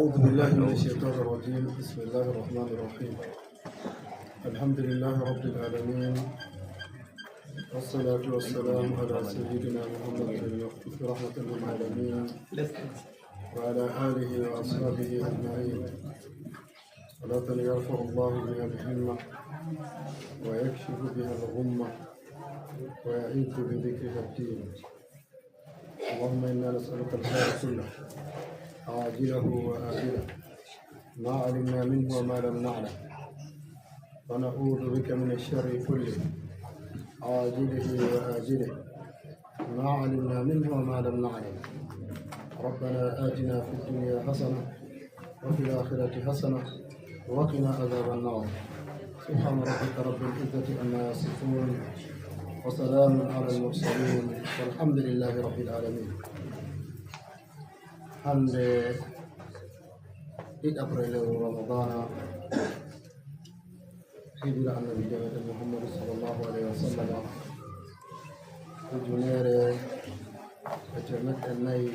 أعوذ بالله من الشيطان الرجيم. بسم الله الرحمن الرحيم. الحمد لله رب العالمين، والصلاة والسلام على سيدنا محمد المبعوث رحمة للعالمين وعلى آله وأصحابه أجمعين. صلاة يرفع الله بها الهمة ويكشف بها الغمة ويعيذ بذكرها الدين. اللهم إنا نسألك الخير كله عاجله وآجله ما علمنا منه وما لم نعلم، ونعوذ بك من الشر كله عاجله وآجله ما علمنا منه وما لم نعلم. ربنا آتنا في الدنيا حسنة وفي الآخرة حسنة وقنا عذاب النار. سبحان ربك رب العزة عما يصفون وسلام على المرسلين والحمد لله رب العالمين. hande ɗiɗi april ramadana hijira annabi jameɗen muhammadu sallllahu alayhi wa sallam ujunere e temeɗɗe nayyi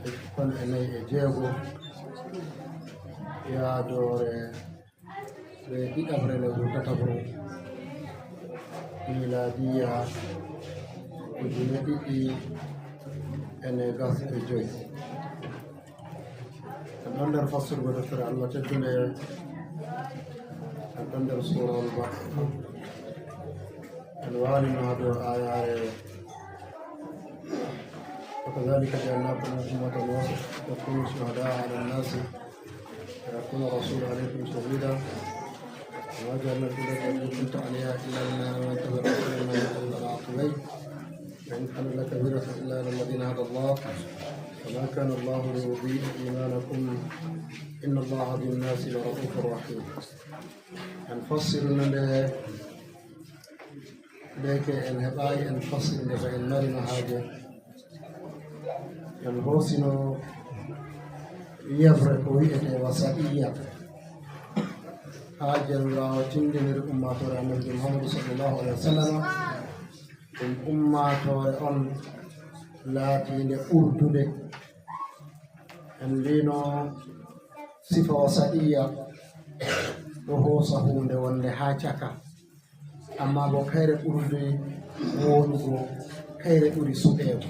e capanɗe nayyi e jeego yaadore ɓe ɗiɗi april tatabro miladiya ujune ɗiɗi e negas e joyi. en ɗon nder fassurgo deftere allah teddude, en ɗon nder surol ba en walino ha dow ayare وكذلك جعلناكم أمة وسطا تكونوا شهداء على الناس ويكون الرسول عليكم شهيدا وما جعلنا القبلة التي كنت عليها إلا لما نتبع رسول ما يتبع العاقبين وإن كانوا لكبيرة إلا على الذين هدى الله وما كان الله ليضيع إيمانكم إن الله بالناس لرؤوف رحيم. نفسر لك أن هباي نفسر لك أن مرنا حاجة الهوسنو يفرق ويئة وسائية حاجة الله تندن الأمة النبي محمد صلى الله عليه وسلم الأمة أن لا تين أردد أن لينو صفة وسائية وهو صهون والنحاجك أما بخير أردد ونغو خير أردد سبيل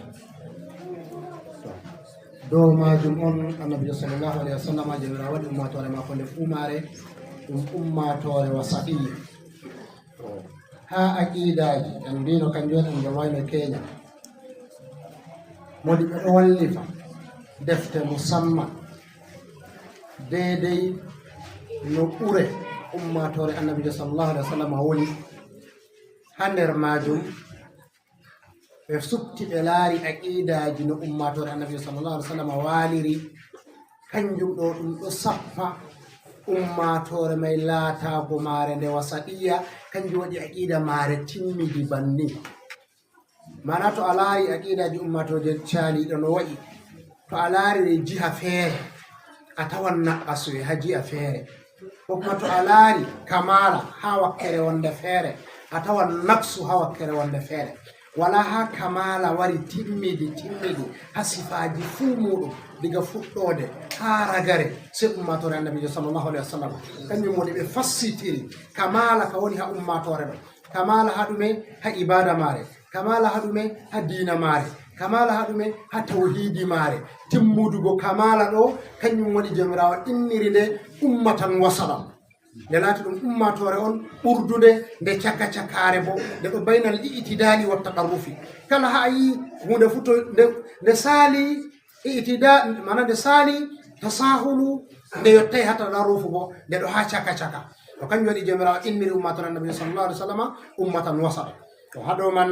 do majum on annabi sallallahu alaihi wasallam jemira wadi ummatore makko nde fumare ɗum ummatore wasaiya ha aqidaji en mbino kanjum en ɓe wayno keña modi ɓe ɗo wallifa defte musamman deydey no ɓure ummatore annabijo sallallahu alaihi wasallam woni ha nder majum ɓe subti ɓe laari aqidaji no ummatore annabi sallallahu alaihi wasallam waliri kanjum ɗo ɗum ɗo sappa ummatore may laatago maare nde wasaiya kanjum waɗi aqida maare timmidi banni. mana to a laari aqidaji ummatoje caaliɗo no waɗi, to a laari jiha feere a tawan naqqasuye ha jiha feere, ko kuma to a laari kamala ha wakkere wonde feere a tawan naqsu ha wakkere wonde feere. wala ha kamala wari timmidi ha sifaji fuu muɗum diga fuɗɗode ha ragare sei ummatore annabijo sallllahu alaihi wa sallam kanjum woni ɓe fassitiri kamala ka woni ha ummatore ɗo. kamala ha ɗume? ha ibada mare, kamala ha ɗume? ha dina mare, kamala ha ɗume? ha tawhidi mare. timmudugo kamala ɗo kanjum woni jomirawo inniri nde ummatan wasalam, nde laati ɗum ummatore on ɓurdude nde caka cakare bo nde ɗo baynal i'tidali wa taqarrufi. kala ha yi hunde fu to nde saali i'tida mana nde saali tasahulu nde yottai ha taqarrufu bo nde ɗo ha caka caka. to kanjum waɗi jomirawo inniri ummatore annabi sallallahu alaihi wasallam ummatan wasata. to haɗo man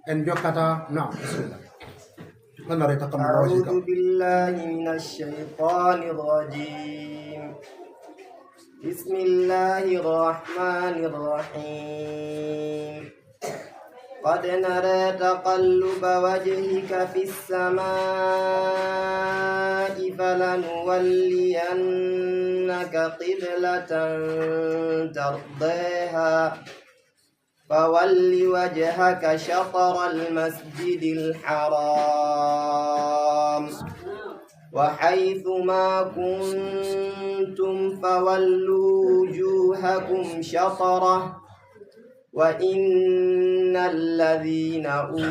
en jokkata na bismillah. أعوذ بالله من الشيطان الرجيم. بسم الله الرحمن الرحيم. قد نرى تقلب وجهك في السماء فلنولينك قبلة ترضيها فول وجهك شطر المسجد الحرام وحيث ما كنتم فولوا وجوهكم شطرة وإن الذين أوتوا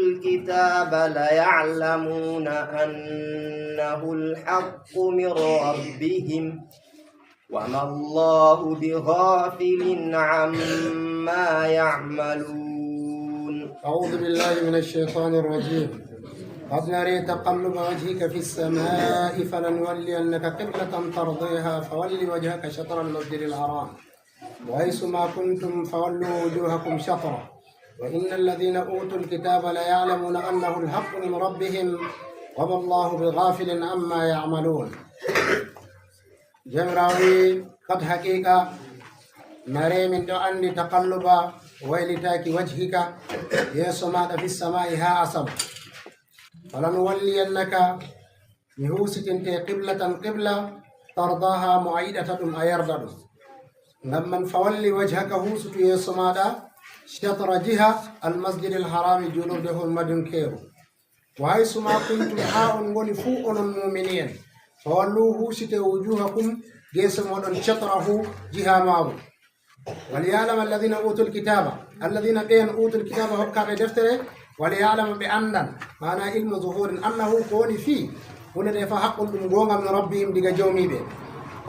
الكتاب ليعلمون أنه الحق من ربهم وما الله بغافل عما يعملون. أعوذ بالله من الشيطان الرجيم. قد نري تقلب وجهك في السماء فلنولينك قبلة ترضيها فول وجهك شطر المسجد الحرام وحيث ما كنتم فولوا وجوهكم شطرة وإن الذين أوتوا الكتاب ليعلمون أنه الحق من ربهم وما الله بغافل عما يعملون. جمراوي قد حقيقة نري من أن تقلب ويلتاك وجهك يسمع في السماء ها أصب فلنولينك نهوست قبلة قبلة ترضاها معيدة أيردد لمن فولي وجهك هوست يسمع شطر جهة المسجد الحرام جنوده المدن كيرو وحيث ما كنتم حاء فوء المؤمنين فولوا هوست وجوهكم جسم شطره جهة ماو وليعلم الذين أوتوا الكتاب الذين بين أوتوا الكتاب وكان دفتره وليعلم بأن معنى علم ظهور أنه كون فيه هنا دفع حق من ربهم ديغا جومي به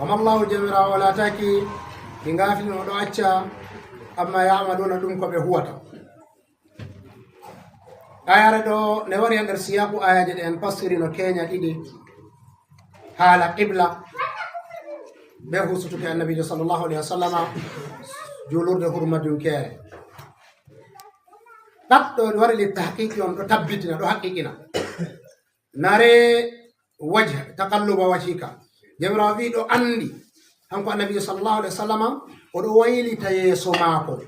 وما الله جميرا ولا تاكي غافل ودو أتشا أما يعملون دم كو بهوتا آية دو نوري أندر سياق آية جد أن فسرين كينيا ديدي حال قبلة به ستوك النبي صلى الله عليه وسلم جولور ده حرمة دنكير تبدو نوري للتحقيق يوم تبتنا دو حقيقنا ناري وجه تقلب وجهك جمرا في دو أندي hanko annabi sallallahu alaihi wasallam odo waylita yeso mako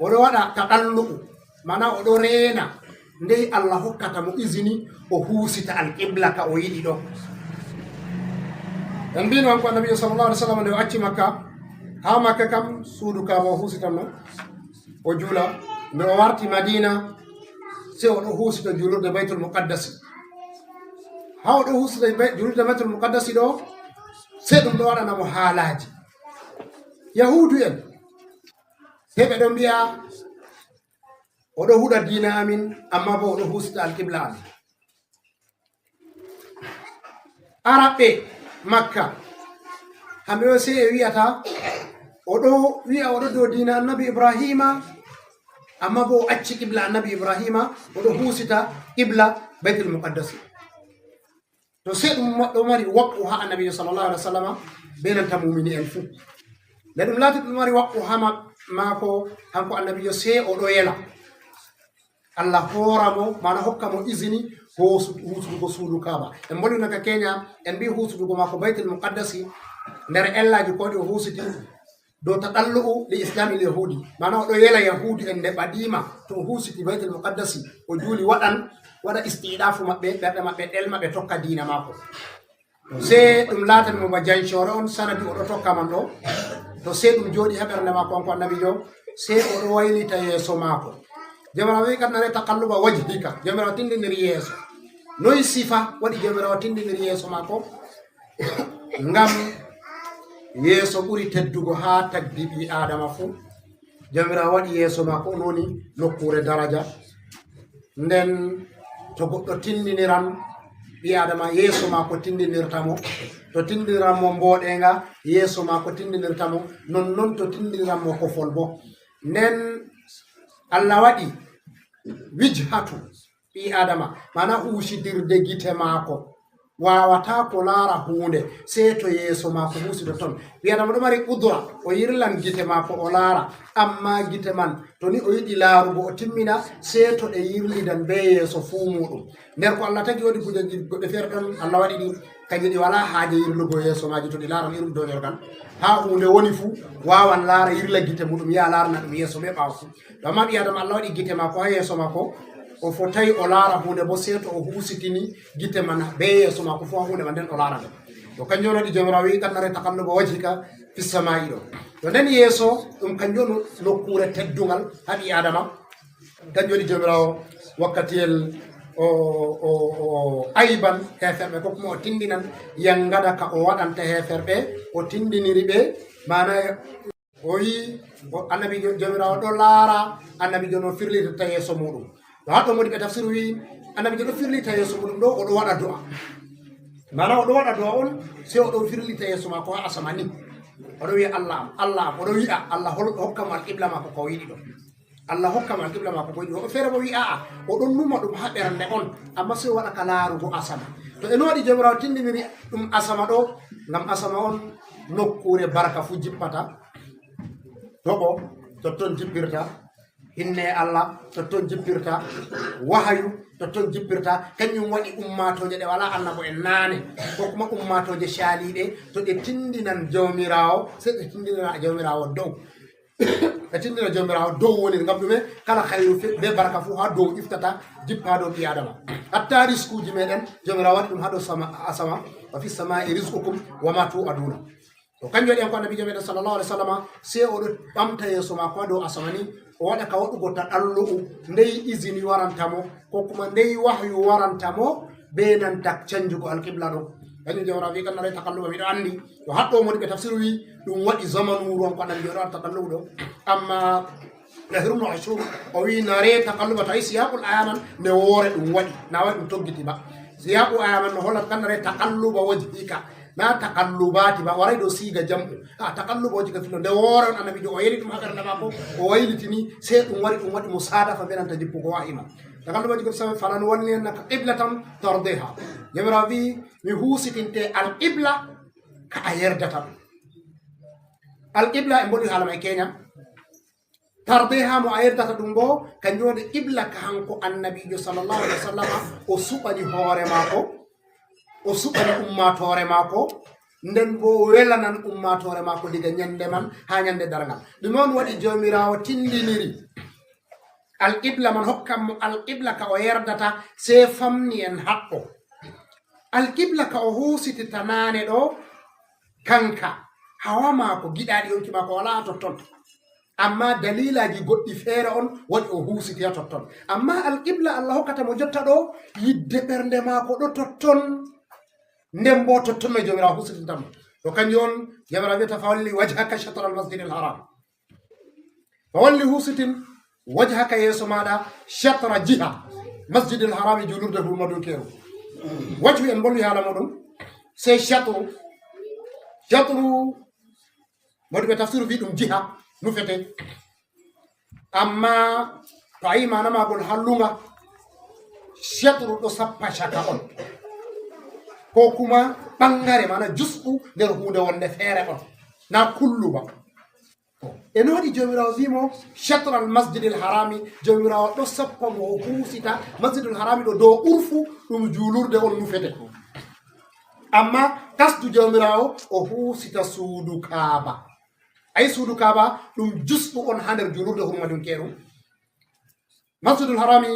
odo wada taqallubu mana odo reena ndey Allah hokkata mo izini o husita al-qibla ka o yidi do dambino hanko annabi sallallahu alaihi wasallam de acci makka ha makka kam suudu ka mo husita no o jula no warti madina se odo husita julurde baitul muqaddas ha odo husita julurde baitul muqaddas do sedum do wadana mo haalaji yahudu en hebe don biya odo huda dina amin amma bo odo husta al-qibla amin arabe makka hambe o se wiata odo wi'a odo do dina annabi ibrahima amma bo acci qibla annabi ibrahima odo husita qibla baitul muqaddas to sedum do mari waqtu ha annabi sallallahu alaihi wasallam benan tamumini en fu ledum lati do mari waqtu ha mako hanko annabi yo se o do yela Allah horamo mana hokka mo izini husudugo suudu kaaba en boli naka Kenya en bi husudugo mako baitul muqaddasi nder ellaji ko do husiti do taqallu li islamil yahudi mana do yela yahudi en de badima to husiti baitul muqaddasi o juli wada istidafu mabbe berde mabbe del mabbe tokka dina mako se dum latan mo bajanchore on sanadi o do tokka man do to se dum jodi haberne mako ko annabi jo se o do waylita yeso mako jamara wi kadna taqalluba wajhika jamara tindinir yeso noy sifa wadi jamara tindinir yeso mako ngam yeso buri teddugo ha tagdibi adama fu jamira wadi yeso mako noni nokkure daraja nden to goddo tindiniran bi adama yeso mako tindinirtamo to tindiniran mo mbodenga yeso mako tindinirtamo non to tindiniran mo ko folbo nden Allah wadi wijhatu bi adama mana ushidirde gite mako wawata ko lara hunde seto yeso mako musido ton bi adama do mari udura o yirlan gite mako o lara amma gite man to ni o yidi larugo o timmina seto e yirlidan be yeso fu mudum nder ko Allah tagi wadi kujeji godde fere don Allah wadi di kanji di wala haaje yirlugo yeso maji to di laram irum do nyor kan ha hunde woni fu wawan lara yirla gite mudum ya larna dum yeso be baw do ma bi adama Allah wadi gite mako ha yeso mako o fotay o lara hunde bo seto o husitini gite man be yeso mako fu hunde man den o lara do kanjono di jamrawi kanare taqalluba wajhika fi samai do to den yeso dum kanjono nokkure teddungal habi adama kanjoni jamrawo wakatiyel o ayban heferɓe ko kuma o tindinan yangada ka o waɗanta heferɓe o tindiniri ɓe mana o wi annabi jomirawo ɗo laara annabi jo no firlitata yeeso muɗum ɗo haɗɗo modi ɓe tafsir wi annabi jo ɗo firlita yeeso muɗum ɗo oɗo waɗa du'a mana oɗo waɗa du'a on sey oɗo firlita yeeso mako ha asama ni oɗo wiya allah am allah am oɗo wi'a allah hokkamo alqibla mako ko yiɗi ɗo allah hokkamo alqibla mako ko yiɗi ɗo o feere mo wi aa oɗon numa ɗum ha ɓernde on amma sey waɗa ka laarugo asama to eno waɗi jomirawo tindiniri ɗum asama ɗo ngam asama on nokkure barka fu jippata toɓo totton jippirta hinne allah totton jippirta wahayu totton jippirta kañum waɗi ummatoje ɗe wala annabo en naane ko kuma ummatoje caaliɗe to ɗe tindinan jawmirawo sey ɗe tindinana jawmirawo dow ɓe tindina jawmirawo dow woni ngam ɗume kala hayru be baraka fu ha dow iftata jippa dow ɓi adama hatta riskuji meɗen jawmirawo waɗi ɗum ha dow asama wa fi samai risqukum wama tu aduna to kanjum waɗi en ko annabijo meɗen sallllahu alih w sallam sey oɗo ɓamta yeeso mako ha dow asama ni o waɗa ka waɗugo taɗallu'u ndey usine warantamo ko kuma ndey wahyu warantamo be nanta canjugo alqibla ɗo kañum jawra wi kannare takalluɓe miɗo anndi to haɗɗo modi ɓe tafsir wi ɗum waɗi zamanu ron ko annabi joɗo waɗa takalluɓu ɗo amma lahirumno ashur o wi nare takalluɓa tawi siyaqul ayaman nde woore ɗum waɗi na waɗi ɗum toggiti ba siyaqu ayaman no hollat kannare takalluba wajhika na takallubati ba waray ɗo siga jamɗu takalluboji ka fillo nde woore on annabi jo o yeli ɗum ha ɓernde mako o waylitini sey ɗum waɗi musadafa benanta jippugo wahima takallubaji ko sawi falan walni ennaka qiblatan tardeha jomirawo wi mi husitinte alqibla ka a yerdata ɗum alqibla e mboɗi haala may keña tardeha mo a yerdata ɗum bo kanjum woni qibla ka hanko annabijo sallllahu alih wa sallam o suɓani hoore mako o suɓani ummatore mako nden bo welanan ummatore mako diga ñande man ha ñande dargal ɗum on waɗi jomirawo tindiniri alqibla man hokkanmo alqibla ka o yerdata sey famni en haqqo alqibla ka o husitita nane ɗo kanka hawa mako giɗaɗi yonki mako wala totton amma dalilaji goɗɗi feere on waɗi o husiti ha totton amma alqibla allah hokkata mo jotta ɗo yidde ɓernde mako ɗo totton nden bo totton no jomirawo husitintamo to kanjum on jomirawo wiyata fa walli wajhaka chatre al masjid al haram fa walli husitin wajhaka yeeso maɗa chatra jiha masjid al haram e julurde hurmadum keeru wajhu en bolwi haala moɗum sey chatru moɗi ɓe tafsiru wi ɗum jiha nufete amma to a yi manamagol hallunga chatru ɗo sappa chaka on ko kuma ɓangare mana jusɗu nder hunde wonde feere on na kulluba eno waɗi jomirawo wimo chatral masjidil harami jomirawo ɗo sappa mo husita masjidil harami ɗo dow urfu ɗum julurde on nufete amma kasdu jomirawo o husita suudu kaaba ay suudu kaaba ɗum jusɗu on ha nder julurde hurmadum keerum masjidul harami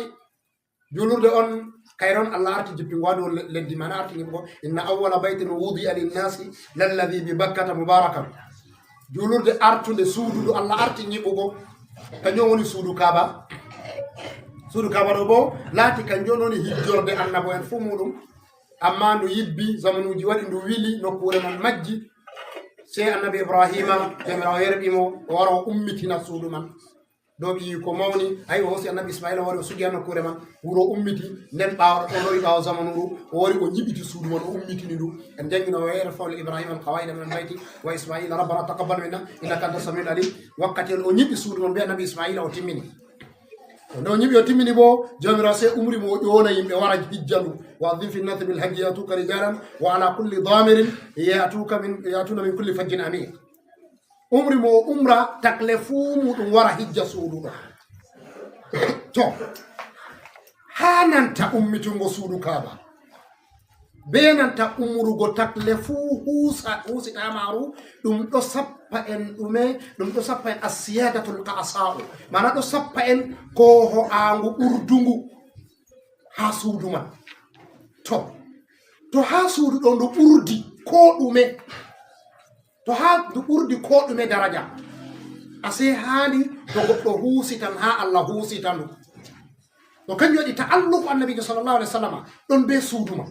julurde on kayron allah arti jippingo ha dow leddi mana arti ñiɓugo inna awwala baytin wudia linnasi lalladi bi bakkata mubarakan julurde artude suududu allah arti ñiɓugo kañum woni suudu kaaba ɗo bo laati kanjum woni hijjorde annabo en fuu muɗum amma ndu yibbi zamanuji waɗi ndu wili nokkure man majji sey annabi ibrahima jomirawo yerɓimo o wara o ummitina suudu man dow ɓi ko mawni hay o hoosi annabi ismaila wari o sugi ha nokkure man wuro ummiti nden ɓawo o lori ɓawo zamanu ndu o wari o ñiɓiti suudu man o ummitini ndu en jangguino o yere fawle ibrahima al qawaida men bayti wa ismaila rabbana taqabbal minna innaka anta samiul alim wakkati o ñiɓi suudu man mbi annabi ismaila o timmini nde o ñiɓi o timmini bo jomirawo sey umri mo o ƴoona yimɓe wara hijja ndu wa adin fi nnasi bil hajji yatuka rijalan wa ala kulli damirin yatuna min kulli fajjin amir umri mo umra takle fuu muɗum wara hijja suuduɗo to ha nanta ummitungo suudu kaaba be nanta umrugo takle fuu huusita maru ɗum ɗo sappa en ɗume ɗum ɗo sappa en assiyadatul qasa'u mana ɗo sappa en ko ho'angu ɓurdungu ha suudu man to ha suudu ɗo ndu ɓurdi ko ɗume to ha ndu ɓurdi ko ɗume daraja ase haandi to goɗɗo huusitan ha allah huusita ndu to kanjum waɗi ta'alluqu annabijo sallllahu alih w sallam ɗon be suuduma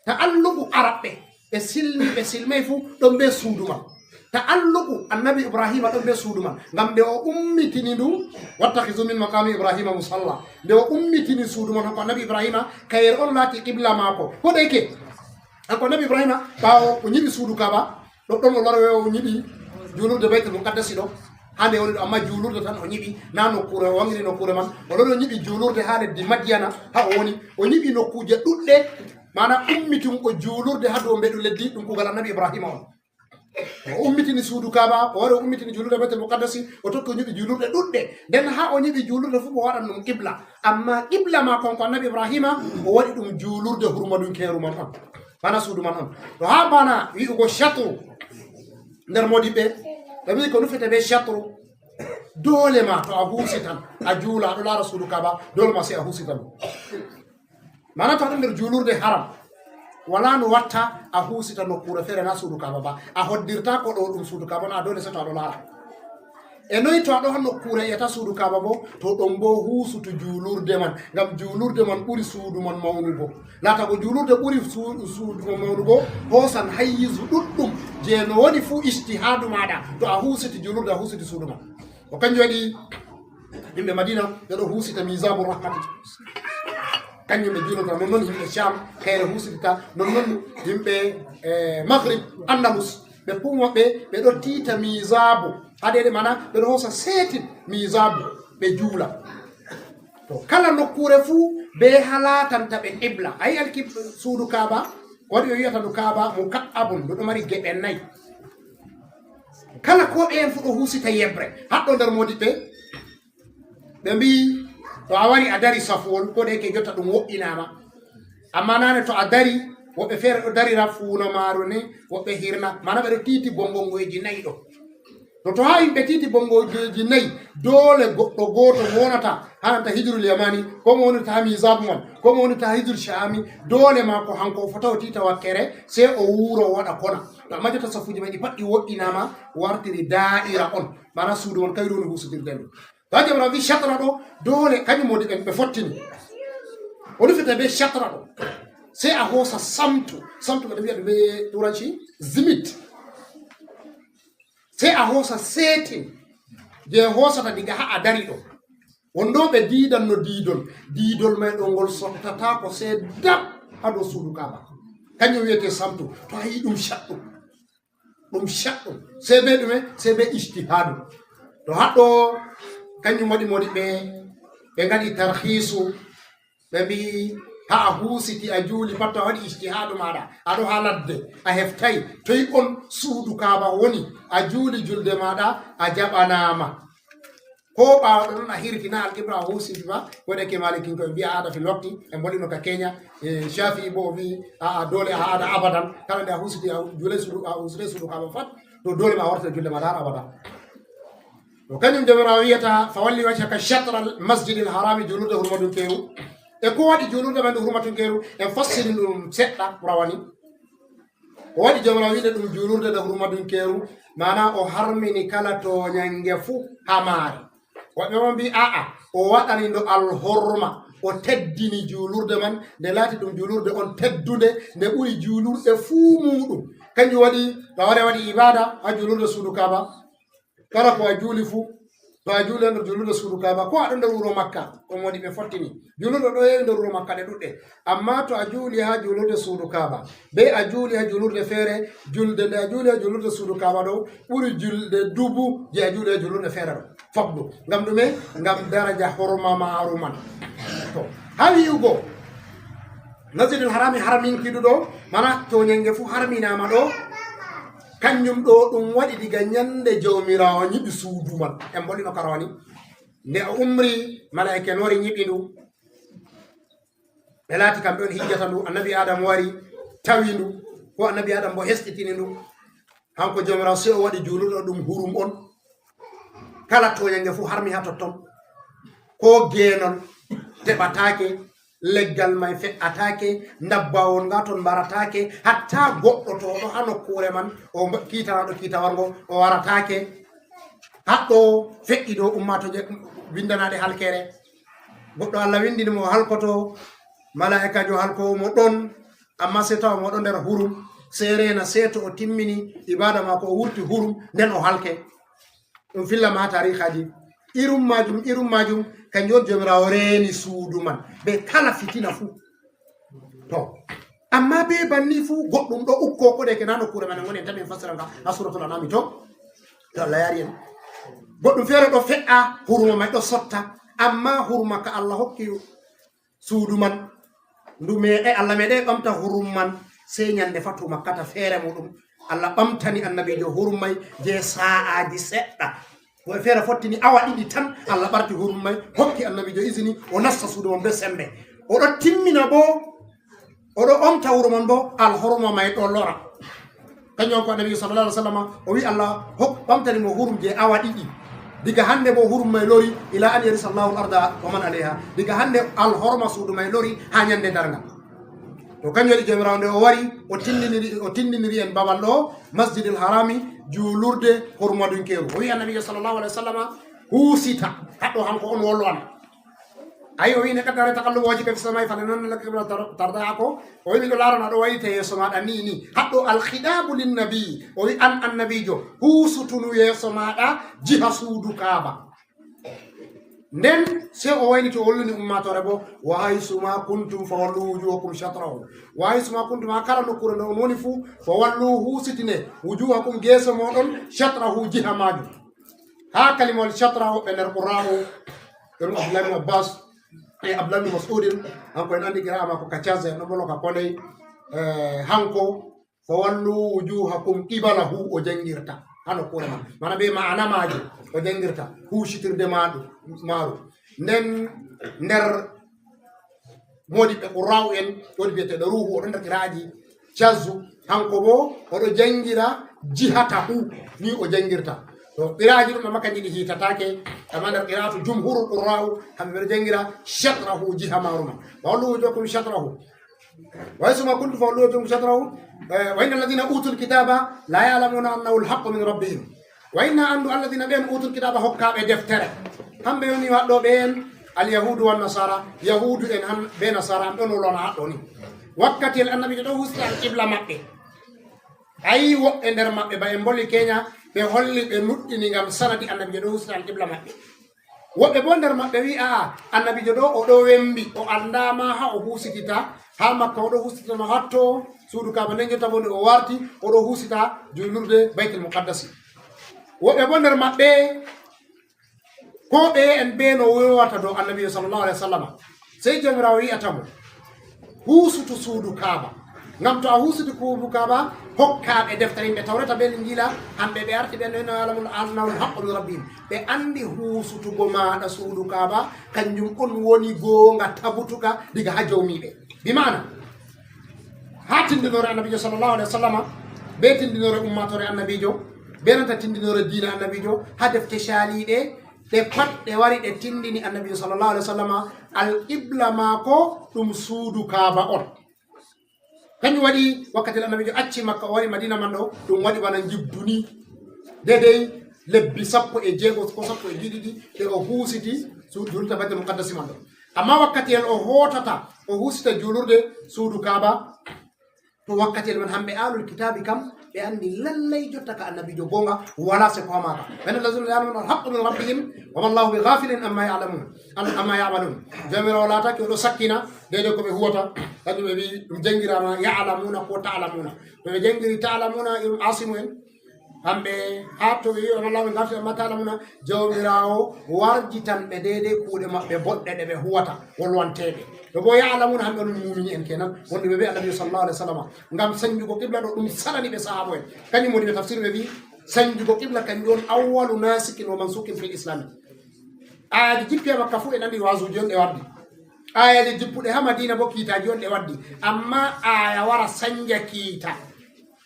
ta'alluqu araɓɓe ɓe silmi ɓe silmay fuu ɗon be suuduma ta'alluqu annabi ibrahima ɗon be suuduma ngam nde o ummitini ndu wattahizu min maqami ibrahima musalla nde o ummitini suuduma hanko annabi ibrahima kayre on laati qibla maako hoɗeke hanko annabi ibrahima ɓawo o ñiɓi suudu kaba ɗon o lorowe o ñiɓi julurde baytul muqaddasi ɗo hande woni ɗo amma juulurde tan o ñiɓi na nokkure o wangiri nokkure man o lori o ñiɓi juulurde ha leddi madiyana ha o woni o ñiɓi nokkuje ɗuɗɗe mana ummitum o juulurde ha dow mbeɗu leddi ɗum kugal annabi ibrahima on o ummitini suudu kaba o wari o ummitini juulurde baytul muqaddasi o tokki o ñiɓi juulurde ɗuɗɗe nden ha o ñiɓi juulurde fof o waɗan ɗum qibla amma qibla ma konko annabi ibrahima o waɗi ɗum juulurde hurmaɗum keeru man on bana suudu man on to ha bana wi'ugo chatru nder modiɓɓe ɓe wi ko nufete be chatru dole ma to a huusi tan a juula aɗo laara suudu kaba dole ma sey a huusi tan mana to aɗo nder juulurde haram wala no watta a huusita nokkure feere na suudu kaba ba a hoddirta ko ɗo ɗum suudu kaba na dole se to aɗo laara e noyi to aɗo ha nokkure ƴeta suudu kaba bo to ɗon bo huusutu juulurde man ngam juulurde man ɓuri suudu man mawnugo laata ko juulurde ɓuri suudu man mawnugo hoosan hayyisu ɗuɗɗum je no woni fuu ijtihadu maɗa to a huusiti juulurde a huusiti suudu man o kanjum waɗi yimɓe madina ɓeɗo huusita misabu rahmati kañum ɓe juulota nonnoon yimɓe cham kayre huusitita nonnoon yimɓe maghrib andalus ɓe pum maɓɓe ɓeɗo tiita misabu haɗede mana ɓeɗo hoosa seetin misabu ɓe juula to kala nokkure fuu be halatanta ɓe qibla ayi alki suudu kaba waɗi o wiyata ndu kaba mo kaɓɓabun ndu ɗo mari geɓe nayyi kala ko ɓeen fu ɗo huusita yebre haɗɗo nder modiɓɓe ɓe mbi to a wari a dari safuwol ko ɗe ke jotta ɗum woɗɗinama amma nane to a dari woɓɓe feere ɗo darira fuuna maaro ni woɓɓe hirna mana ɓeɗo tiiti bongongoji nayyi ɗo to ha yimɓe tiiti bongoji nayyi doole goɗɗo gooto wonata hananta hijrul yamani ko mo wonirta ha misabu man ko mo wonirta ha hijrul shami doole ma ko hanko fota o tiita wakkere sey o wuuro o waɗa kona to amma jotta safuji may ɗi pat ɗi woɗɗinama wartiri da'ira on mana suudu man kawri woni huusodirde ndu to ha jamra wi chatra ɗo doole kañum modi ɓe fottini o nufita be chatra ɗo sey a hoosa samtu ɓeɗo wiya ɗum be turanci zimit sey a hoosa seetin je hoosata diga ha a dari ɗo wonɗo ɓe diidan no diidol may ɗo ngol sottata ko sey dab ha dow suudu kaba kañum wiyete samtu to a yi ɗum chaɗɗum sey be ɗume sey be ijtihadu to haɗɗo kañum waɗi modi ɓe ngaɗi tarhisu ɓe mbi ha a huusiti a juuli pat to a waɗi ijtihadu maɗa aɗo ha ladde a heftay toyi on suudu kaba woni a juuli julde maɗa a jaɓanama ko ɓawaɗo noon a hirtina alqibla a huusiti ba waɗeke malikinko ɓe mbiya aɗa fi lotti e mbolino ka keña shafi bo o wi aa dole a aɗa abadan kala nde a huusiti a juulay suudu kaba fat to dole ma a wartata julde maɗa har abadan to kañum jomirawo wiyata fa walli wajhaka chatra masjidil harami juulurde hurmaɗum keeru e ko waɗi juulurde men ɗum hurmatun keeru en fassini ɗum seɗɗa rawani o waɗi jomirawo wiide ɗum juulurde nde hurmaɗum keeru mana o harmini kala to ñange fuu ha maari woɓɓe mo mbi aa o waɗani ndo alhorma o teddini juulurde man nde laati ɗum juulurde on teddude nde ɓuri juulurde fuu muɗum kanjum waɗi to ware waɗi ibada ha juulurde suudu kaba kala ko a juuli fuu to a juuli nder juulurde suudu kaba ko aɗo nder wuro makka on woni ɓe fottini juulurde ɗo yewi nder wuro makka ɗe ɗuɗɗe amma to a juuli ha juulurde suudu kaba be a juuli ha juulurde feere julde nde a juuli ha juulurde suudu kaba ɗo ɓuri julde dubu je a juuli ha juulurde feere ɗo fabdu ngam ɗume ngam daraja horma maaru man to ha wi'ugo masjidul harami harminkiɗu ɗo mana to ñange fuu harminama ɗo kañum ɗo ɗum waɗi diga ñande jawmirawo ñiɓi suudu man en mbolino karawani nde a umri malaika en wari ñiɓi ndu ɓe laati kamɓe on hijjata ndu annabi adama wari tawi ndu ko annabi adama bo hesɗitini ndu hanko jawmirawo sey o waɗi juuluɗo ɗum hurum on kala toñange fuu harmi ha totton ko geenol teɓatake leggal may fe'atake ndabbawol nga ton mbaratake hatta goɗɗo to ɗo ha nokkure man o kiitanaɗo kiitawargo o waratake haɗɗo feƴƴi ɗo ummatoje windanaɗe halkere goɗɗo Allah windini mo halkoto malaikajo halkowo mo ɗon amma se tawa mo ɗon nder hurum serena seeto o timmini ibada mako o wurti hurum nden o halke ɗum fillama ha tarihaji irum majum kanjum jomirawo reeni suudu man be kala fitina fuu to amma be banni fuu goɗɗum ɗo ukko ko de ke nano kure man ngoni tan en fasara nga ha suratul anam to Allah yari en goɗɗum feere ɗo fe'a huruma may ɗo sotta amma huruma ka Allah hokki suudu man ndu meɗe Allah meɗe ɓamta hurum man sey ñande fatu makkata feere muɗum Allah ɓamtani annabijo hurum may je sa'aji seɗɗa wo feere fottini awa ɗiɗi tan Allah ɓarti hurum may hokki annabijo isini o nasta suudu man be sembe oɗo timmina bo oɗo ɓamta huru man bo alhorma may ɗo lora kañum ko annabi sallallahu alaihi wasallam o wi Allah ɓamtani mo hurum je awa ɗiɗi diga hande bo hurum may lori ila an yarisa Allahu al-arda wa man alayha diga hande alhorma suudu may lori ha ñande dargal to kañum waɗi jomirawo nde o wari o tindiniri en babal ɗo masjidil harami juulurde hormadunkeru o wi annabijo sallallahu alaihi wasallam huusita haɗɗo hanko on wollo an ayi o wi ne kaddare takallumoji kafi samay fane noon lakibla tarda ko o wi miɗo larana ɗo wayite yeeso maɗa ni haɗɗo alkhidabu linnabi o wi an annabijo huusutunu yeeso maɗa jiha suudu kaaba nden se o wayniti o holluni ummatore bo wa haysuma kuntum fa wallu wujuhakum shatrahu wa haysuma kuntum ha kala nokkure nde on woni fuu fa wallu huusitine wujuhakum geeso moɗon shatrahu jiha majum ha kalimol shatrahu ɓe nder qur'anu ɗum abdoulah ibn abbas e abdoulah ibn mas'udin hanko en andi qira'a mako kacaze en ɗo bolo ka koley hanko fa wallu wujuhakum qibalahu o jangirta hano kure ma mana be maana maji o jangirta huusitirde maaru nden nder modi ɓe qurra'u en woni biyeteɗo ruhu oɗo nder qira'aji cazu hanko bo oɗo jangira jihatahu ni o jangirta to qira'aji ɗum makka jiɗi hitatake amma nder qira'atu jumhurul qurra'u hamɓe ɓeɗo jangira shatrahu jiha maru ma wallu wujuhakum shatrahu ويسمى كنت فولوكم شطره وإن الذين أوتوا الكتاب لا يعلمون أنه الحق من ربهم وإن أن الذين بين أوتوا الكتاب حكام دفتر هم بيوني وحدو بين اليهود والنصارى يهود إن هم بين نصارى هم بيونوا لنا حدوني وقت النبي جدو وستع القبلة مكة أي وقت إندر مكة بينبولي كينيا بيهولي بمدني غم سنة النبي جدو وستع القبلة مكة woɓɓe bo nder maɓɓe wi aa annabijo ɗo oɗo wembi o andama ha o husitita ha makka oɗo husititama hatto suudu kaba nden jotta bo nde o warti oɗo husita julurde baytul muqaddasi woɓɓe bo nder maɓɓe ko ɓe en ɓe no wowata dow annabijo sallallahu alaihi wa sallam sey jomirawo wi'atamo husutu suudu kaba ngam to a husutu suudu kaba hokkaɓe deftere yimɓe tawreta ɓe linjila hamɓe ɓe arti ɓe no alamul annawul haqqu min rabbihim ɓe andi husutugo maɗa suudu kaba kanjum on woni gonga tabutuka diga ha jawmiɓe bimana ha tindinore annabijo sallallahu alaihi wa sallam ɓe tindinore ummatore annabijo ɓe nanta tindinore diina annabijo ha defte caaliɗe ɗe pat ɗe wari ɗe tindini annabijo sallallahu alaihi wa sallam al qibla mako ɗum suudu kaba on kañum waɗi wakkati annabijo acci makka o wari madina man ɗo ɗum waɗi bana jibduni dedey lebbi 16 ko 17 ɗe o huusiti julurde badde muqaddasi man ɗo amma wakkati en o hotata o huusita julurde suudu kaba to wakkati en man hamɓe alul kitabi kam ɓe andi lallay jotta ka annabijo gonga wala se ko hamaka ɓen lazina ya'lamuna alhaqqu min rabbihim wama llahu bi ghafilin amma ya'malun jamirawo laatake oɗo sakkina dede koɓe huwata kañum ɓe wi ɗum jangirama ya'lamuna ko ta'lamuna to ɓe jangiri ta'lamuna ɗum asimu en hamɓe ha to ɓe wi wama llahu bi ghafilin amma ta'lamuna jawmirawo warjitan ɓe dede kuuɗe maɓɓe boɗɗe ɗe ɓe huwata wolwanteɓe to bo ya'lamuna hamɓe onon mumini en kenan wonde ɓe wi annabi sallallahu alaihi wa sallam ngam sañjugo qibla ɗo ɗum salani ɓe sahabo en kañum woni ɓe tafsir ɓe wi sañjugo qibla kañum on awwalu nasikin wa mansukin fil islami ayaji jippi makka fu en andi wasuji on ɗe waddi ayaji jippuɗe ha madina bo kiitaji on ɗe waddi amma aya wara sañja kiita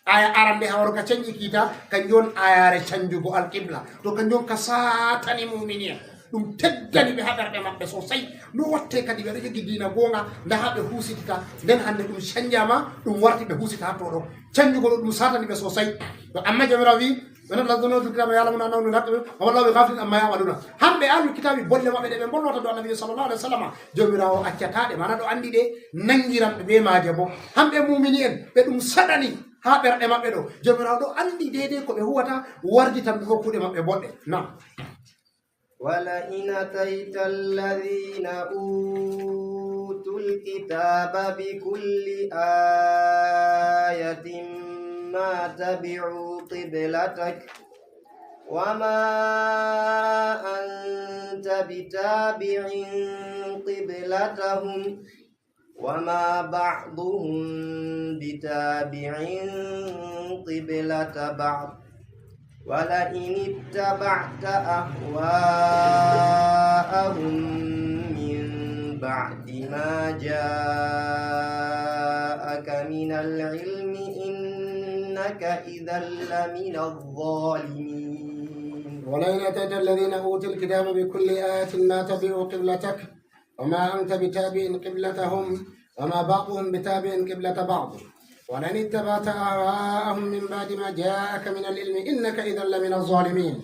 aya arande ha waruka cañƴi kiita kanjum on ayare cañjugo alqibla to kanjum ka satani mumini en ɗum teddani ɓe ha ɓerɗe maɓɓe sosai no watte kadi ɓeɗo jogi dina gonga nda ha ɓe husitita nden hande ɗum cañƴama ɗum warti ɓe husita ha to ɗo cañjugo ɗo ɗum satani ɓe sosai to amma jamirawo wi من الذين أوتوا الكتاب يعلمون أنه الحق وما الله بغافل عما يعملون هم بأهل الكتاب بول ما بدأ بول وتدعو النبي صلى الله عليه وسلم جميرا أكتاد ما ندعو عندي ده نعيرا بما جابوا هم بمؤمنين بدهم سدني ها بيرما بدو جميرا دو عندي ده كم هو تا وارد تنبه كود ما بول نعم ولئن أتيت الذين أوتوا الكتاب بكل آية ما تبعوا قبلتك وما أنت بتابع قبلتهم وما بعضهم بتابع قبلة بعض ولئن اتبعت أهواءهم من بعد ما جاءك من العلم إنك إذا لمن الظالمين ولئن أتيت الذين أوتوا الكتاب بكل آية ما تبعوا قبلتك وما أنت بتابع قبلتهم وما بعضهم بتابع قبلة بعض ولئن اتبعت أهواءهم من بعد ما جاءك من العلم إنك إذا لمن الظالمين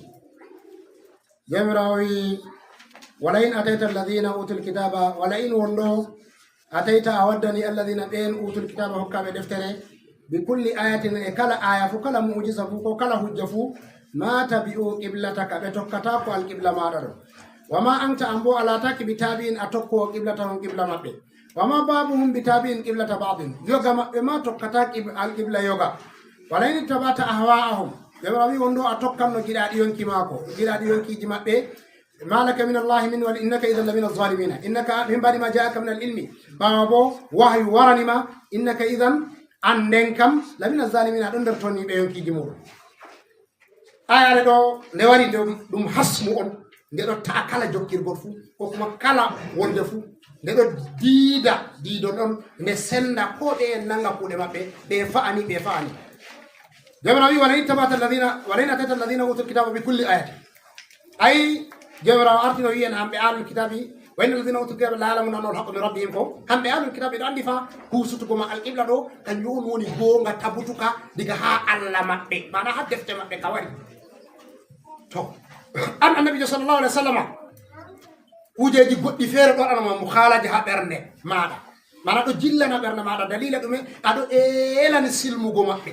جمراوي ولئن أتيت الذين أوتوا الكتاب ولئن ولو أتيت أودني الذين بين أوتوا الكتاب حكام دفتره بكل آية كلا آية فكلا معجزة فكلا حجة ما تبعوا قبلتك بتوكتاك القبلة ما دارو وما أنت أنبو على تاك بتابين أتوكو قبلتهم قبلة مبه وما بابهم بتابين قبلة بعض يوغا ما توكتاك القبلة يوغا ولئن اتبعت أهواءهم يبرابي وندو أتوكم نجراد يونكي ماكو جراد يونكي جمعه ما لك من الله من ول إنك إذا لمن الظالمين إنك من بعد ما جاءك من العلم بابو وحي ورنما إنك إذا عندكم لمن الظالمين أندر توني بيونكي جمور آية دو نواري دوم حسمو ndeɗo taa kala jokkirgol fuu ko kuma kala wonde fuu ndeɗo diido ɗon nde senda ko ɗe en nanga kuuɗe maɓɓe ɓe fa'ani jomirawo wi walayna atata alladina utul kitaba bi kulli ayati ay jomirawo artino wiyen hamɓe alul kitabi wayna alladina utul kitaba la yalamuna annahu alhaqqu min rabbihim ko hamɓe alul kitabi ɗo andi fa husutugoma alqibla ɗo kanjum on woni gonga tabutuka diga ha Allah maɓɓe mana ha defte maɓɓe ka wari to an annabijo sallallahu alaihi wasallam kujeji goɗɗi feere ɗo ɗanama mo haalaji ha ɓernde maɗa mana ɗo jillana ɓernde maɗa dalila ɗume aɗo elani silmugo maɓɓe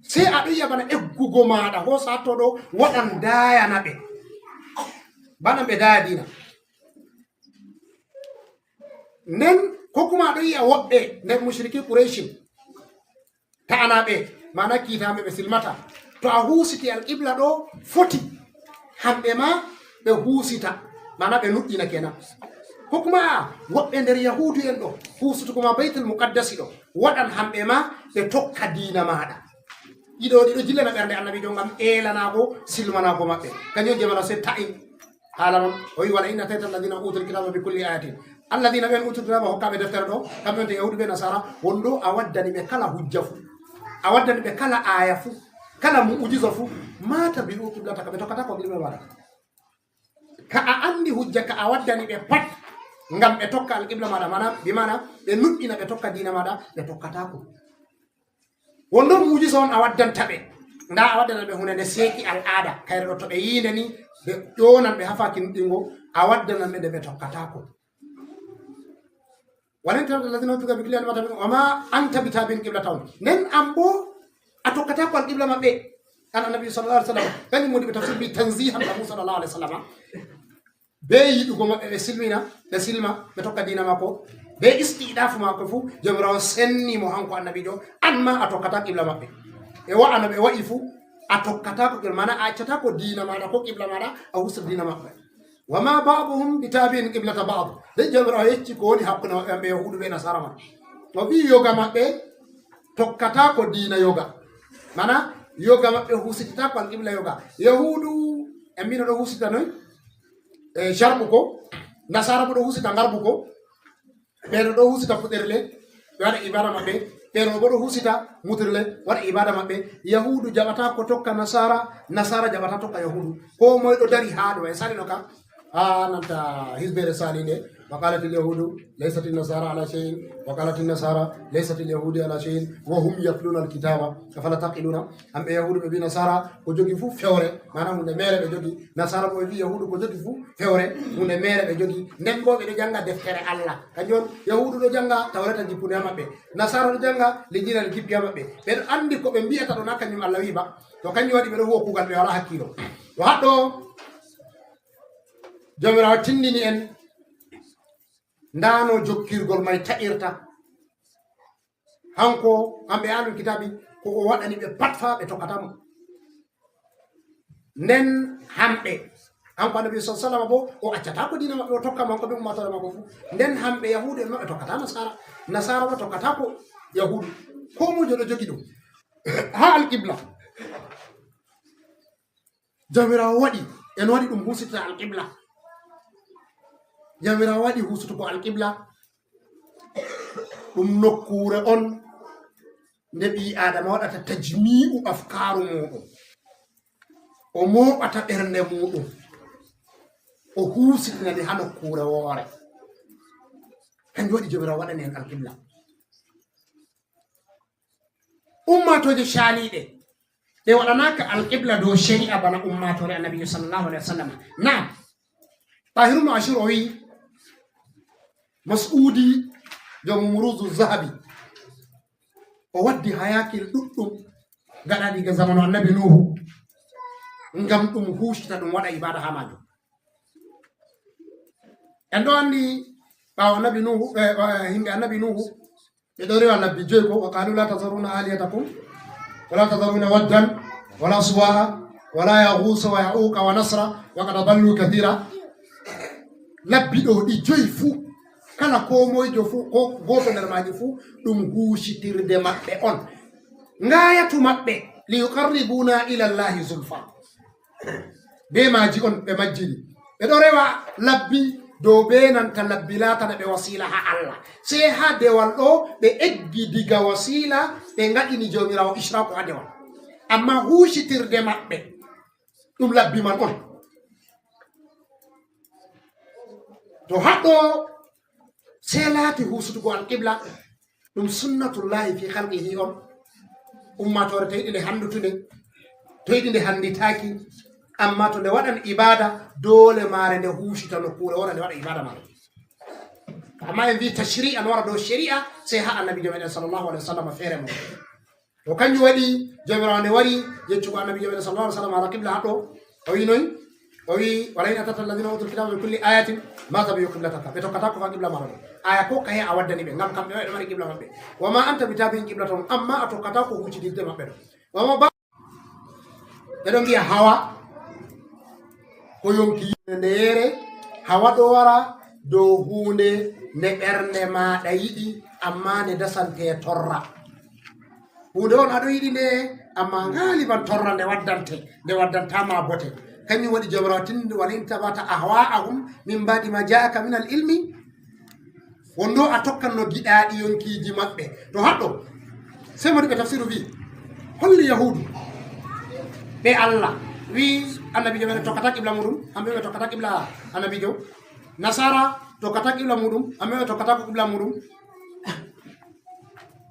se aɗo yiya bana eggugo maɗa hosa to ɗo waɗan dayana ɓe bana ɓe daya dina nden ko kuma aɗo yiya woɓɓe nder mushriki qurayshin ta'anaɓe mana kiitaɓe ɓe silmata to a husiti alqibla ɗo foti hamɓe ma ɓe husita mana ɓe nuɗɗina kenan ko kuma woɓɓe nder yahudu en ɗo husutugoma baytul muqaddasi ɗo waɗan hamɓe ma ɓe tokka diina maɗa ɗiɗo jillana ɓernde annabijo ngam elanago silmanago maɓɓe kañum jemana se ta'i haala noon o wi wala inna tayta alladina utul kitaba bi kulli ayatin alladina ɓen utul kitaba hokkaɓe deftere ɗo kamɓe to yahudu ɓe nasara wonɗo a waddani ɓe kala hujja fu a waddani ɓe kala aya fu kala mu'jiza fu mata bi qiblata ka be tokkata ko qibla wala ka a andi hujja ka a waddani be pat ngam be tokka al qibla mada mana bi mana be nuddina be tokka dina mada be tokkata ko wondo mu'jiza on a waddanta be nda a waddana be hunde seki al ada kayre to be yinde ni be donan be hafaki nuddingo a waddana be de be tokkata ko walan tan alladhina tuka bi qibla mata wa ma anta bitabin qiblatan nen ambo atokata ko al-qibla mabbe kan annabi sallallahu alaihi wasallam kan modi be tafsir bi tanzihan lahu sallallahu alaihi wasallam be yidugo mabbe be silmina be silma be tokka dina mako be istidafu mako fu jomraw senni mo hanko annabi do anma atokata qibla mabbe e wa annabi waifu atokata ko mana acata ko dina mada ko qibla mada a husul dina mabbe wama ba'dhum bitabi'in qiblata ba'd de jomraw yecci ko woni hakkuno be yahudu be nasara ma to bi yoga mabbe tokkata ko dina yoga mana yoga mabbe husita ko al-qibla yoga yahudu amina do husita noy sharbu ko nasara do husita ngarbu ko be do husita fuderle wada ibada mabbe be do husita mutirle wada ibada mabbe yahudu jabata ko tokka nasara jabata tokka yahudu ko moy do dari haado e salino ka nanta hisbere salinde وقالت اليهود ليست النصارى على شيء وقالت النصارى ليست اليهود على شيء وهم يتلون الكتاب أفلا تعقلون أم يهود بي نصارى وجوغي فو فيوري معناه هون ميره بجوغي نصارى بي يهود وجوغي فو فيوري هون ميره بجوغي نمبو بي جانغا دفتره الله كنجون يهود دو جانغا تورata jipune mabbe nasara do janga lijina jippi mabbe be andi ko be biata do nakanyum Allah wi ba to kanyu wadi be do ho kugal be wala hakkilo to haddo jomirawo tindini en ndano jokkirgol may ta'irta hanko ambe alul kitabi ko o wadani be patfa be tokatamo nen hambe hanko nabi sallallahu alaihi wasallam bo o accata ko dina mabbe o tokka man ko be ummatore mako fu nden hambe yahude mabbe tokata nasara bo tokata ko yahudu ko mo jodo jogi dum ha al qibla jamirawo wadi en wadi dum husita al qibla jamirawo wadi husuto ko al qibla dum nokkure on nde bi adama wadata tajmi'u afkaru mudum o moɓata ɓernde muɗum o husitinani ha nokkure woore kanjum waɗi jomirawo waɗani en alqibla ummatoje caaliɗe ɗe waɗanaka alqibla dow shari'a bana ummatore annabijo sallallahu alaihi wa sallam naam tahiru no ashir o wi mas'udi jomo muruzu zahabi o waddi hayakil ɗuɗɗum gaɗaɗi ga zamanu annabi nuhu ngam ɗum huucita ɗum waɗa ibada ha majum en ɗo andi ɓawo annabi nuhu himɓe annabi nuhu ɓe ɗo rewa labbi joyi ko wa qalu la tazaruna aliyatakum wala tazaruna waddan wala suwa'a wala yahusa wa ya'uqa wa nasra wa qad dallu kathira labbi ɗo ɗi joyi fuu kala ko moyjo fuu ko goto nder maji fuu ɗum huucitirde maɓɓe on ngayatu maɓɓe li yuqarribuna ila llahi zulfa be maji on ɓe majjiri ɓe ɗo rewa labbi dow be nanta labbi latana ɓe wasila ha Allah sei ha dewal ɗo ɓe eggi diga wasila ɓe ngaɗini jomirawo israku ha dewal amma huucitirde maɓɓe ɗum labbi man on to haɗɗo sei laati huusutugo alqibla ɗum sunnatullahi fi halqihi on ummatore to yiɗi nde handutude to yiɗi nde handitaki amma to nde waɗan ibada dole mare nde huusita nokkure wona nde waɗa ibada mare amma en wi tashri an wara dow shari'a sei ha annabijo meɗen sallllahu alih wa sallam feere mo to kanjum waɗi jomirawo nde wari yeccugo annabijo meɗen sallallahu alih wa sallam ala qibla haɗo o wi noy o wi wala in atata alladina utul kitaba min kulli ayatin ma tabi'u qiblataka ɓe tokkata ko fa qibla maɓɓe aya ko kahe a waddani ɓe ngam kamɓe ɓe mari qibla maɓɓe wama anta bitabi'in qiblatahum amma a tokkata ko huccidirde maɓɓe ɗo wama ba ɓeɗo mbiya hawa ko yonki ndeere hawa ɗo wara dow hunde nde ɓernde maɗa yiɗi amma nde dasante torra hunde on aɗo yiɗi nde amma ngaliban torra nde waddantama bote kañum waɗi jomirawo tinde wala in tabata ahwa'ahum min badi ma ja'aka min al ilmi wondo a tokkan no giɗaɗi yonkiji maɓɓe to haɗɗo sei modi ɓe tafsiru wi holli yahudu ɓe Allah wi annabijo ɓe tokkata qibla muɗum hamɓe ɓe tokkata qibla annabijo nasara tokkata qibla muɗum hamɓe ɓe tokkata ko qibla muɗum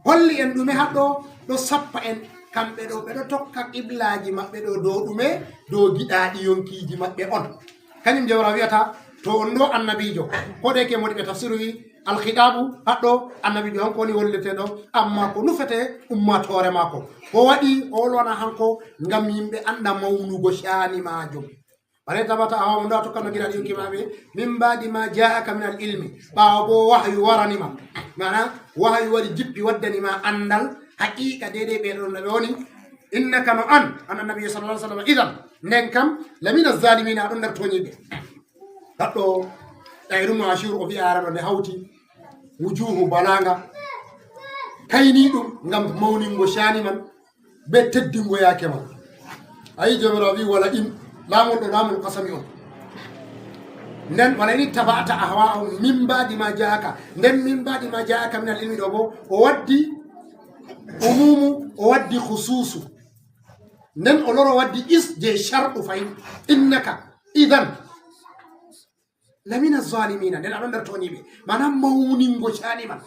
holli en ɗume haɗɗo ɗo sappa en kamɓe ɗo ɓeɗo tokka qiblaji maɓɓe ɗo dow ɗume dow giɗaɗi yonkiji maɓɓe on kañum jawra wiyata to on ɗo annabijo ko de ke moɗi ɓe tafsiru wi alhiɗabu haɗɗo annabijo hanko woni wolleteɗo amma ko nufete ummatore mako ko waɗi o wolwana hanko ngam yimɓe anda mawnugo shani majum bare tabata awa on ɗo a tokkanno giɗaɗi yonki maɓe min mbadi ma ja'aka min al ilmi ɓawa bo wahyu waranima mana wahyu waɗi jippi waddanima andal haqiqa dede ɓeɗon no ɓe woni innaka no an annabiyo sallallahu alaihi wasallam idan nden kam lamina zalimina aɗon nder toñiɓe haɗɗo ɗayruno ashur o wi'a araɗo nde hawti wujuhu balanga kayni ɗum ngam mawningo shani man be teddingo yake man ayi jomirawo wi wala in lamol ɗo lamol kasami on nden wala ini tabata ahwa'ahum min badi ma ja'aka nden min badi ma ja'aka min al ilmi ɗo bo o waddi umumu o waddi khususu nden o loro waddi is je sharɗu fayin innaka idan lamina zalimina nden aɗon nder toñiɓe manam mawningo cani man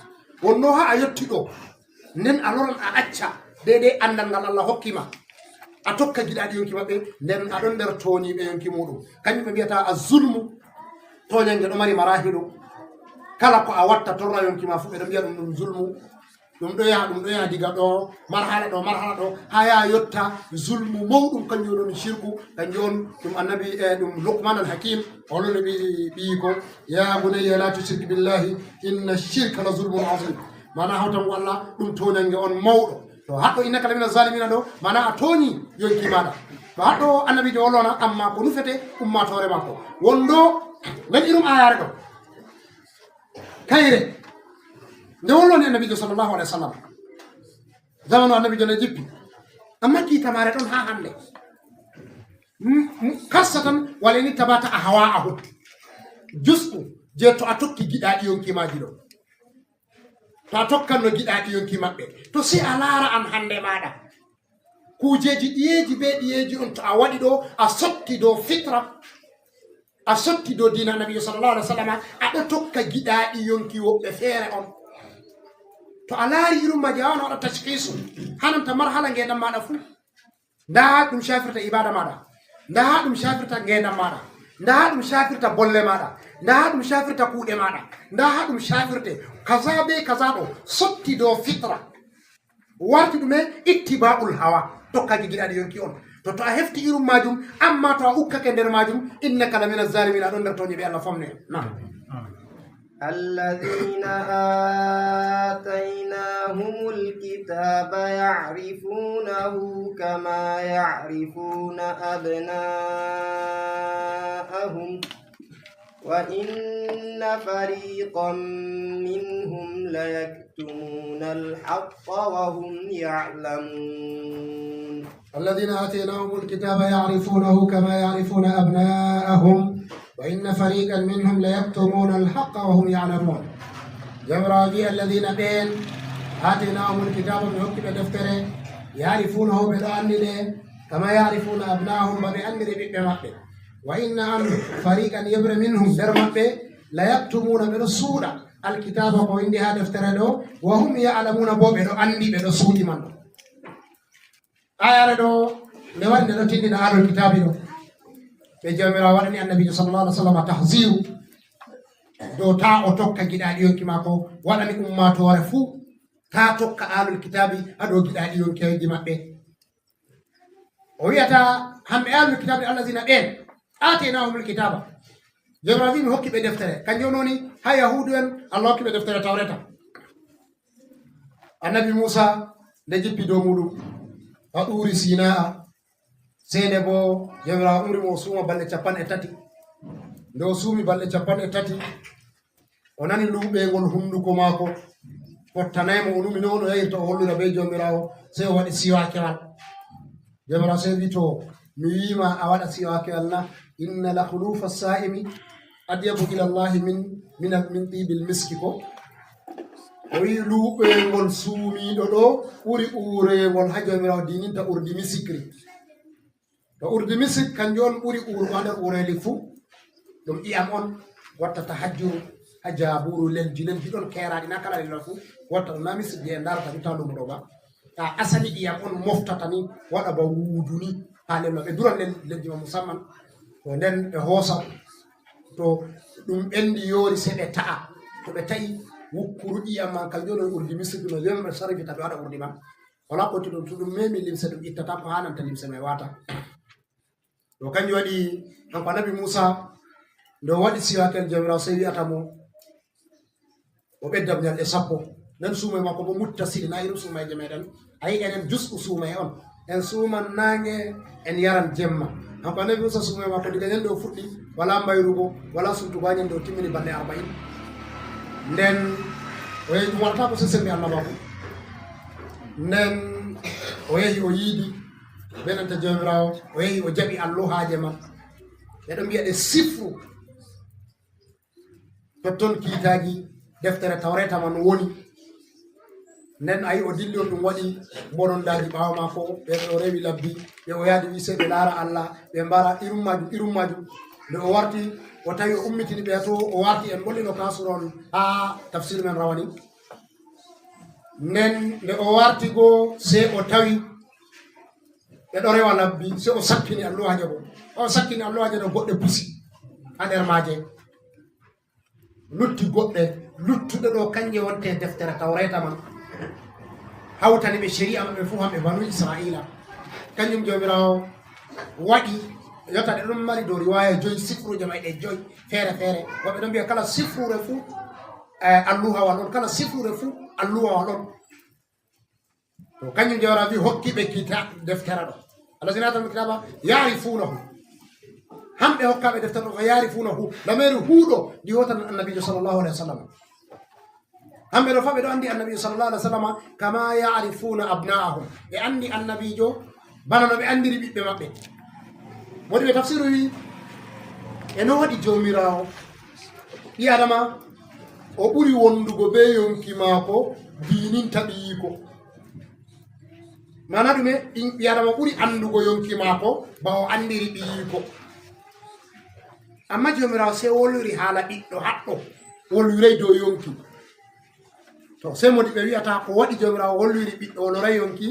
wonno ha a yetti ɗo nden a loran a acca deydey andal ngal Allah hokkima a tokka giɗaɗi yonki maɓɓe nden aɗon nder toñiɓe yonki muɗum kañum ɓe mbiyata a zulmu toñange ɗo mari marahilu kala ko a watta torra yonki ma fu ɓeɗo mbiya ɗum zulmu ɗum ɗo yaha diga ɗo marhala ɗo ha ya yotta zulmu mawɗum kanjum ɗon shirku kanjum on ɗum annabi ɗum luqman al hakim holno ɓii ko ya bunayya la tushrik billahi inna shirka la zulmun azim mana hawtango Allah ɗum toñange on mawɗo to haɗɗo innaka lamina zalimina ɗo mana a tooñi yonki maɗa to haɗɗo annabijo wollona amma ko nufete ummatore makko wonɗo nden irum ayare ɗo kayre nde wolloni annabijo sallllahu alih wa sallam zamanu annabijo ne jippi amma kiitamare ɗon ha hande kassa tan waleni tabata a hawa ahu jusɗum je to a tokki giɗaɗi yonkimaji ɗo to a tokkanno giɗaɗi yonki maɓɓe to si a laara an hande maɗa kujeji ɗiyeji on to a waɗi ɗo a sotti dow fitra a sotti dow dina annabijo sallllahu alih wa sallam aɗa tokka giɗaɗi yonki woɓɓe feere on to a laari irum maji awan waɗa tashkisu hananta marhala ngendam maɗa fuu nda ɗum shafirta ibada maɗa nda ɗum shafirta ngendam maɗa nda ɗum shafirta bolle maɗa nda ɗum shafirta kuuɗe maɗa nda ɗum shafirte kaza be kaza ɗo sotti dow fitra warti ɗume ittiba'ul hawa tokkaji giɗaɗi yonki on to a hefti irum majum amma to a ukkake nder majum innaka lamina zalimin aɗon nder toñi ɓe Allah famne na الذين آتيناهم الكتاب يعرفونه كما يعرفون أبناءهم وإن فريقا منهم ليكتمون الحق وهم يعلمون الذين آتيناهم الكتاب يعرفونه كما يعرفون أبناءهم وإن فريقا منهم ليكتمون الحق وهم يعلمون جبراجي الذين بين آتيناهم الكتاب بحكم دفتره يعرفونه بالأمر كما يعرفون أبناءهم بأمر بمقبل وإن فريقا يبر منهم درمقبل ليكتمون بالصورة الكتاب وإنها دفتره وهم يعلمون بوبه أني بالصورة من آية دو لوان دو تندين آل الكتاب دو بجامرا واني النبي صلى الله عليه وسلم تحذير دو تا اوتوكا جيدادي يونكي ماكو واني اماتو ورفو تا توكا آل الكتاب ادو جيدادي يونكي دي مابbe وياتا هم آل الكتاب الذين بين آتيناهم الكتاب جامرا بي هوكي بي دفتره كانجو نوني ها يهودين الله كي بي دفتره توريتا النبي موسى نجيبي دو مودو أوري سيناء سينبو جمرا أمري موسوما بالله جابان إتاتي دو سومي بالله جابان إتاتي onani luɓe ngol hunduko maako fottanaymo o numi noon o yahirta o hollira be jomirawo sey o waɗi siwakewal jomirawo sey wi to mi wima a waɗa siwakewal na inna la hulufa sa'imi adyabu ila llahi min ɗibil miski ko o wi luɓengol suumiɗo ɗo ɓuri urengol ha jomirawo dininta urdi misikri to urdi misik kanjum on ɓuri urgo ha nder ureli fuu ɗum ƴiyam on watta tahajjuru ha jaburu lelji ɗon keraɗi na kala lelal fuu watta ɗum na misik je en darata ni tandumo ɗo ba ta asali ƴiyam on moftata ni waɗa ba wuudu ni ha lelal ɓe duran lelji ma musamman to nden ɓe hoosa to ɗum ɓendi yoori se ɓe ta'a to ɓe ta'i wukkuru ƴiyam man kanjum on urdi misik no yemɓe sarifita ɓe waɗa urdi man wala ko to ɗum memi limse ɗum ittata ko hananta limse mai wata to kanjum waɗi kanko annabi Musa ndo waɗi siwakel jomirawo sey wi'ata mo o ɓeddam ñalɗe 10 nden suumay makko bo muttasili na irum suumayje meɗen ayi enen jusɗu suumay on en suuman nange en yaran jemma kanko annabi Musa suumay makko diga ñande o fuɗɗi wala mbayrugo wala sumtugo ha ñande o timmini balɗe 40 nden o yehi ɗum waɗata ko sesembe annabako nden o yehi o yiidi benanta jomirawo o yehi o jaɓi alluhaje man ɓeɗo mbiya ɗe sifru totton kiitaji deftere tawreta man woni nden ayi o dilli on ɗum waɗi bonondaji ɓawa mako ɓe o rewi labbi ɓe o yaadi wi se ɓe laara Allah ɓe mbara irum majum nde o warti o tawi o ummitini ɓe to o warti en bollino kasuron ha tafsir men rawani nden nde o warti goo se o tawi ɓe ɗo rewa labbi se o sakkini alluhaje go o sakkini alluhaje ɗo goɗɗe pusi ha nder maaje lutti goɗɗe luttuɗe ɗo kanje wonte deftere tawreta man hawtani ɓe shari'a maɓɓe fuu hamɓe banu israila kanjum jomirawo waɗi yotta ɗe ɗon mari dow riwaya 5 sifruje mayɗe 5 feere feere woɓɓe ɗon mbiya kala sifrure fuu alluha wa ɗon kala sifrure fuu alluha wa ɗon to kanjum jawra wi hokkiɓe kita deftere ɗo alladina atahum kitaba yarifunahu hamɓe hokkaɓe deftere ɗo ko yarifunahu lameri huuɗo ɗi wotan annabijo sallllahu alayhi wa sallam hamɓe ɗo fa ɓe ɗo anndi annabijo sallllahu alih wa sallam kama yarifuna abna'ahum ɓe anndi annabijo bana no ɓe anndiri ɓiɓɓe maɓɓe woɗi ɓe tafsiru wi eno waɗi jomirawo ɓi adama o ɓuri wondugo be yonki maako dininta ɓiyiko mana ɗume ɓi adama ɓuri anndugo yonki maako ba o anndiri ɓiyiko amma jomirawo se wolwiri haala ɓiɗɗo haɗɗo wolwiray dow yonki to sey modi ɓe wiyata ko waɗi jomirawo wolwiri ɓiɗɗo wolora yonki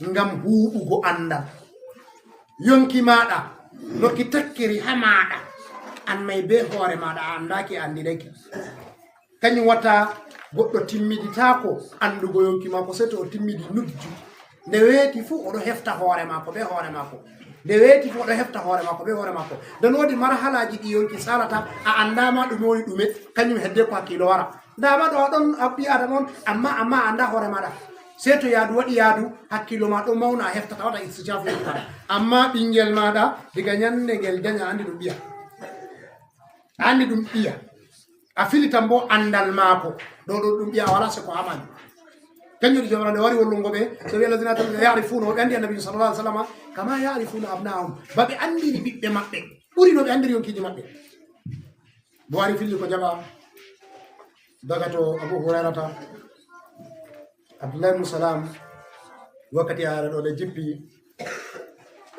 ngam huuɓugo andal yonki maɗa noki takkiri ha maɗa an may be hoore maɗa a andaki a andinaki kañum watta goɗɗo timmiditako andugo yonki mako se to o timmidi nujju nde weeti fuu oɗo hefta hoore mako be hoore mako nde weeti fuu oɗo hefta hoore mako be hoore mako nden woodi marhalaji ɗi yonki salata a andama ɗume woni ɗume kañum hedde ko hakkilo wara ndama ɗo ɗon ɓi adama on amma anda hoore maɗa se to yaadu waɗi yaadu hakkilo ma ɗo mawna a heftata waɗa isticafu yettata amma ɓinguel maɗa diga ñande ngel daña andi ɗum ɓiya andi ɗum ɓiya a filitan bo andal maako ɗo ɗum ɓiya wala se ko hamani kañum jomra nde wari wollungo ɓe so wi alladina yarifuna ɓe andi annabi sallallah alih sallam kama yarifuna abnahum baɓe andiri ɓiɓɓe maɓɓe ɓuri no ɓe andiri yonkiji maɓɓe bo wari filli ko jaɓa daga to abou hurairata abdoulah ibnu salam wakkati are ɗo ɗe jippi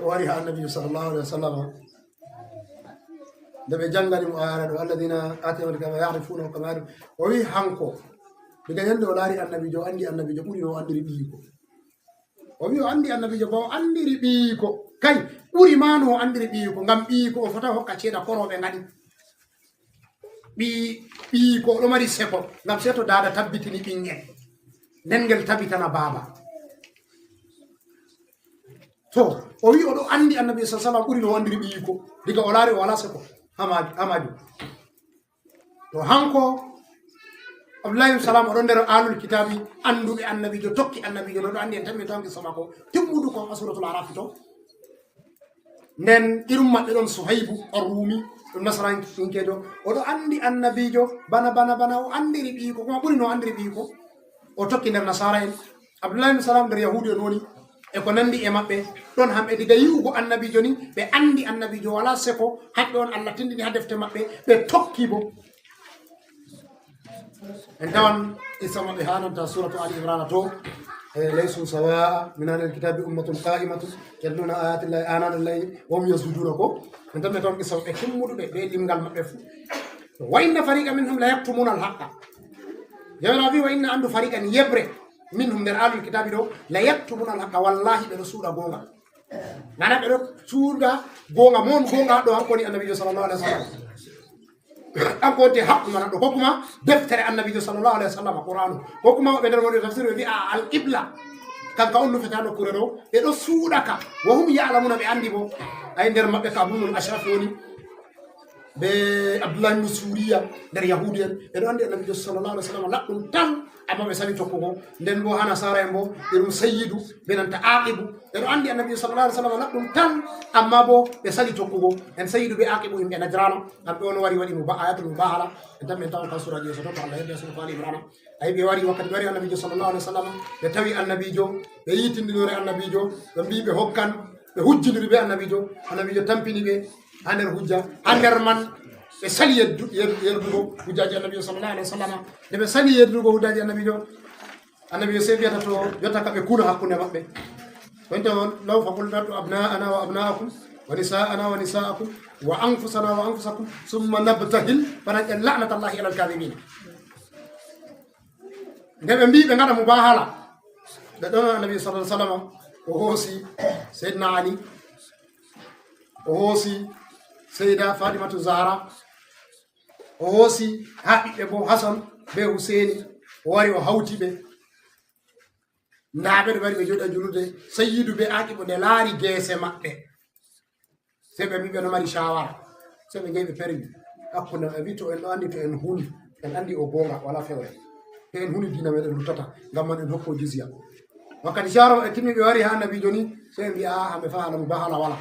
o wari ha annabiyu sallllahu alih wa sallam nde ɓe janngani mo are ɗo alladina atimani kama yarifunahu kama yarif o wi hanko diga ñande o laari annabijo o anndi annabijo ɓuri no o anndiri ɓiyiko o wi o anndi annabijo bo o anndiri ɓiyiko kay ɓuri ma no o anndiri ɓiyiko ngam ɓiyiko o fota hokka ceeɗa koroɓe ngaɗi ɓiyiko oɗo mari seko ngam se to dada tabbitini ɓinngel nden ngel tabitana baaba to o wi oɗo anndi annabi sa sallam ɓuri no o anndiri ɓiyiko diga o laari o wala seko hamaju to hanko abdoulah ibn salam oɗo nder alul kitabi annduɓe annabijo tokki annabijo no ɗo anndi en tanmi tanki sama ko timmudu ko asuratul arafi to nden irum maɓɓe ɗon sohaybu o rumi ɗum nasarankejo oɗo anndi annabijo bana o anndiri ɓiyiko kuma ɓuri no o anndiri ɓiyiko o tokki nder nasara en abdoulah ibn salam nder yahudi en woni e ko nandi e maɓɓe ɗon hamɓe diga yi'ugo annabijo ni ɓe anndi annabijo wala seko hamɓe on allah tindini ha defte maɓɓe ɓe tokki bo en tawan isa maɓɓe ha nanta suratu ali imrana to laysu sawa'a min ahli alkitabi ummatun qa'imatun yatluna ayatillahi anana al-layli wa hum yasjuduna ko en tan tawan isa ɓe kimmuɗuɓe ɓe limgal maɓɓe fu wa inna fariqa minhum la yaktumuna al-haqqa jawra wi wa inna andu fariqan yebre minhum nder alul kitabi ɗo la yaktumuna al-haqqa wallahi ɓeɗo suuɗa gonga nana ɓeɗo suuɗa gonga mon gonga ɗo hankoni annabijo sallallahu alaihi wa sallam kanko wonte haqqu mana ɗo ko kuma deftere annabijo sallllahu alayhi wa sallam qur'anu ko kuma ɓe nder wonde tafsir ɓe mbi a al qibla kanka on nufata nokkure ɗo ɓeɗo suuɗaka wo hum yalamuna ɓe andi bo ay nder maɓɓe ka abdulmul ashrafi woni be abdoullah ibnu suriya nder yahudi en ɓeɗo andi annabijo sallllahu alih wa sallam laɗɗum tan amma ɓe sali tokkugo nden bo ha nasara en bo ɗum sayyidu ɓe nanta aqibu ɓeɗo andi annabijo sallllahu alih wa sallam laɗɗum tan amma bo ɓe sali tokkugo en sayyidu ɓe aqibu yimɓe najrano kamɓe on wari waɗi ayatul mubahala en tan min tawan kan suraji yeso to to allah heddi suratu ali imrana ayi ɓe wari wakkati ɓe wari annabijo sallllahu alih wa sallam ɓe tawi annabijo ɓe yitindinore annabijo ɓe mbi ɓe hokkan ɓe hujjidiri ɓe annabijo tampini ɓe ha nder hujja ha nder man ɓe sali yerdugo hujjaji annabijo sallllahu alih wa sallam nde ɓe sali yerdugo hujjaji annabijo se wiyata to jotta ka ɓe kuna hakkunde maɓɓe wonte on law fa qul nadu abna'ana wa abna'akum ونساءنا ونساءكم وأنفسنا وأنفسكم ثم نبتهل فنجعل لعنة الله على الكاذبين نبي بي بنغانا مباهلة دون النبي صلى الله عليه وسلم وهوسي سيدنا علي وهوسي سيدة فاطمة الزهراء وهوسي أبو حسن be Hussein wari o hawti be naabe bari be joda julude sayyidu be akibo de laari geese mabbe sebe mi be no mari shawara sebe ngey be permi hakkunde e wito en andi to en huni en andi o gonga wala fewre te en huni dina meden lutata ngam man en hokko jizya wakati sharo e timmi be wari ha nabi joni sebe bi a ambe faala mu bahala wala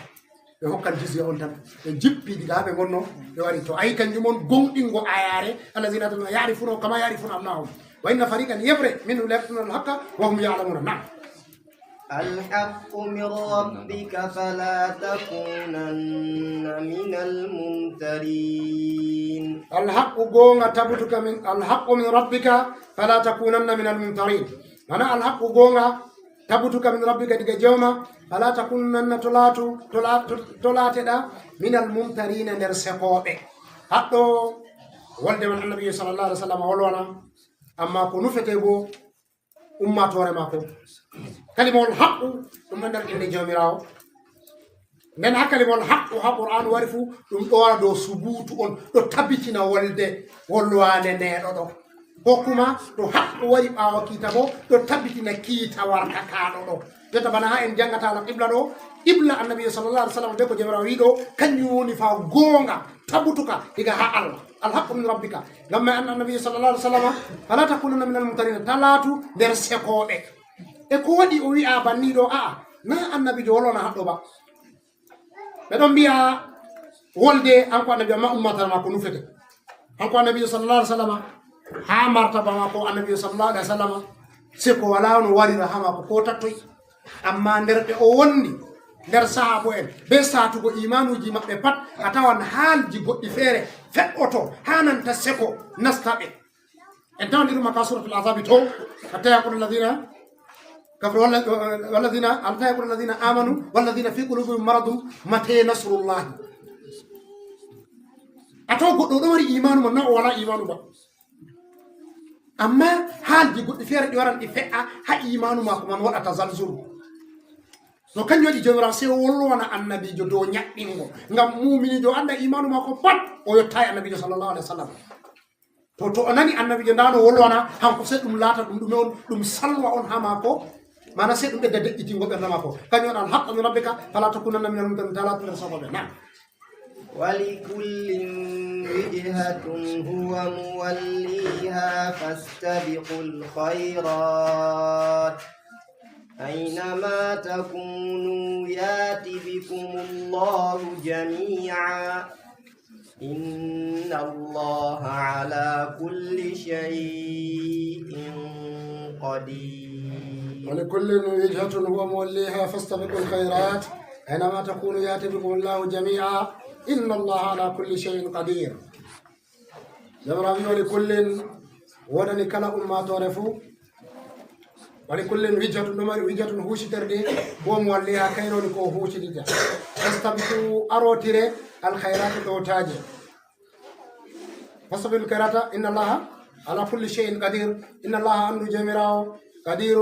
be hokkan jizya on tan be jippi diga be gonno be wari to ay kanjumon gongdingo ayare allazina ya'rifuna kama ya'rifuna abnahum wa inna fariqan yabre minhu la yaquluna al-haqqa wa hum ya'lamuna na'am الحق من ربك فلا تكونن من الممترين الحق غونغا تبتك من الحق من ربك فلا تكونن من الممترين انا الحق غونغا تبتك من ربك ديجا جوما فلا تكونن تلاتدا من الممترين نرسقوبه حتى ولد من النبي صلى الله عليه وسلم ولونا اما كونو فتيبو ummatore mako kalimol haqqu dum mandar inde jomirawo nen hakalimol haqqu ha qur'an warifu dum do wara do subutu on do tabitina wolde wolwane nedo do hokuma do haqqu wari bawa kitabo do tabitina kita warka kado do jota bana ha en jangata la qibla do ibla annabi sallallahu alaihi wasallam be ko jomirawo wido kanyu woni fa gonga tabutuka diga ha Allah الحق من ربك لما أن النبي صلى الله عليه وسلم فلا تكونن من الممترين تلاتو در سكوبه اكودي او وي اباني دو نا النبي جولونا حدو با بدون بيا ولدي انكو النبي ما امتا ما كونو فته انكو النبي صلى الله عليه وسلم ها مرتبه ما كو النبي صلى الله عليه وسلم سكو ولا نو واري رحما كو تاتوي اما nder be o wondi nder sahabo en be satugo imanuji mabbe pat atawan halji goddi fere fe'oto hananta seko nastabe en tawdiru makasuratul azabi to hatta yaqulu alladhina kafaru walladhina hatta yaqulu alladhina amanu walladhina fi qulubihim maradun mata nasrullah ato goddo do mari imanu man na wala imanu ba amma halji goddi fere di waran di fe'a ha imanu ma ko man wadata zalzul no kanyo di jomira se wolwana annabi jo do nyaddingo ngam mu'mini do anda imanu mako pat o yottay annabi sallallahu alaihi wasallam to anani annabi jo ndano wolwana hanko se dum lata dum on dum salwa on ha mako mana se dum bedda de'itingo berna mako kanyo an haqqu min rabbika fala takunanna minal mumtarin talatu rasulullah na ولكل وجهة هو موليها فاستبقوا الخيرات أينما تكونوا يات بكم الله جميعا إن الله على كل شيء قدير ولكل وجهة هو موليها فاستبقوا الخيرات أينما تكونوا يات بكم الله جميعا إن الله على كل شيء قدير جبرائيل ولكل ودني كلا أمة تعرفوا ولكل وجهة نمر وجهة هوشتردي وموليها كيرو لكو هوشتدي فاستبقوا أروتيري الخيرات دوتاج فاستبقوا الخيرات إن الله على كل شيء قدير إن الله عنده جميراو قدير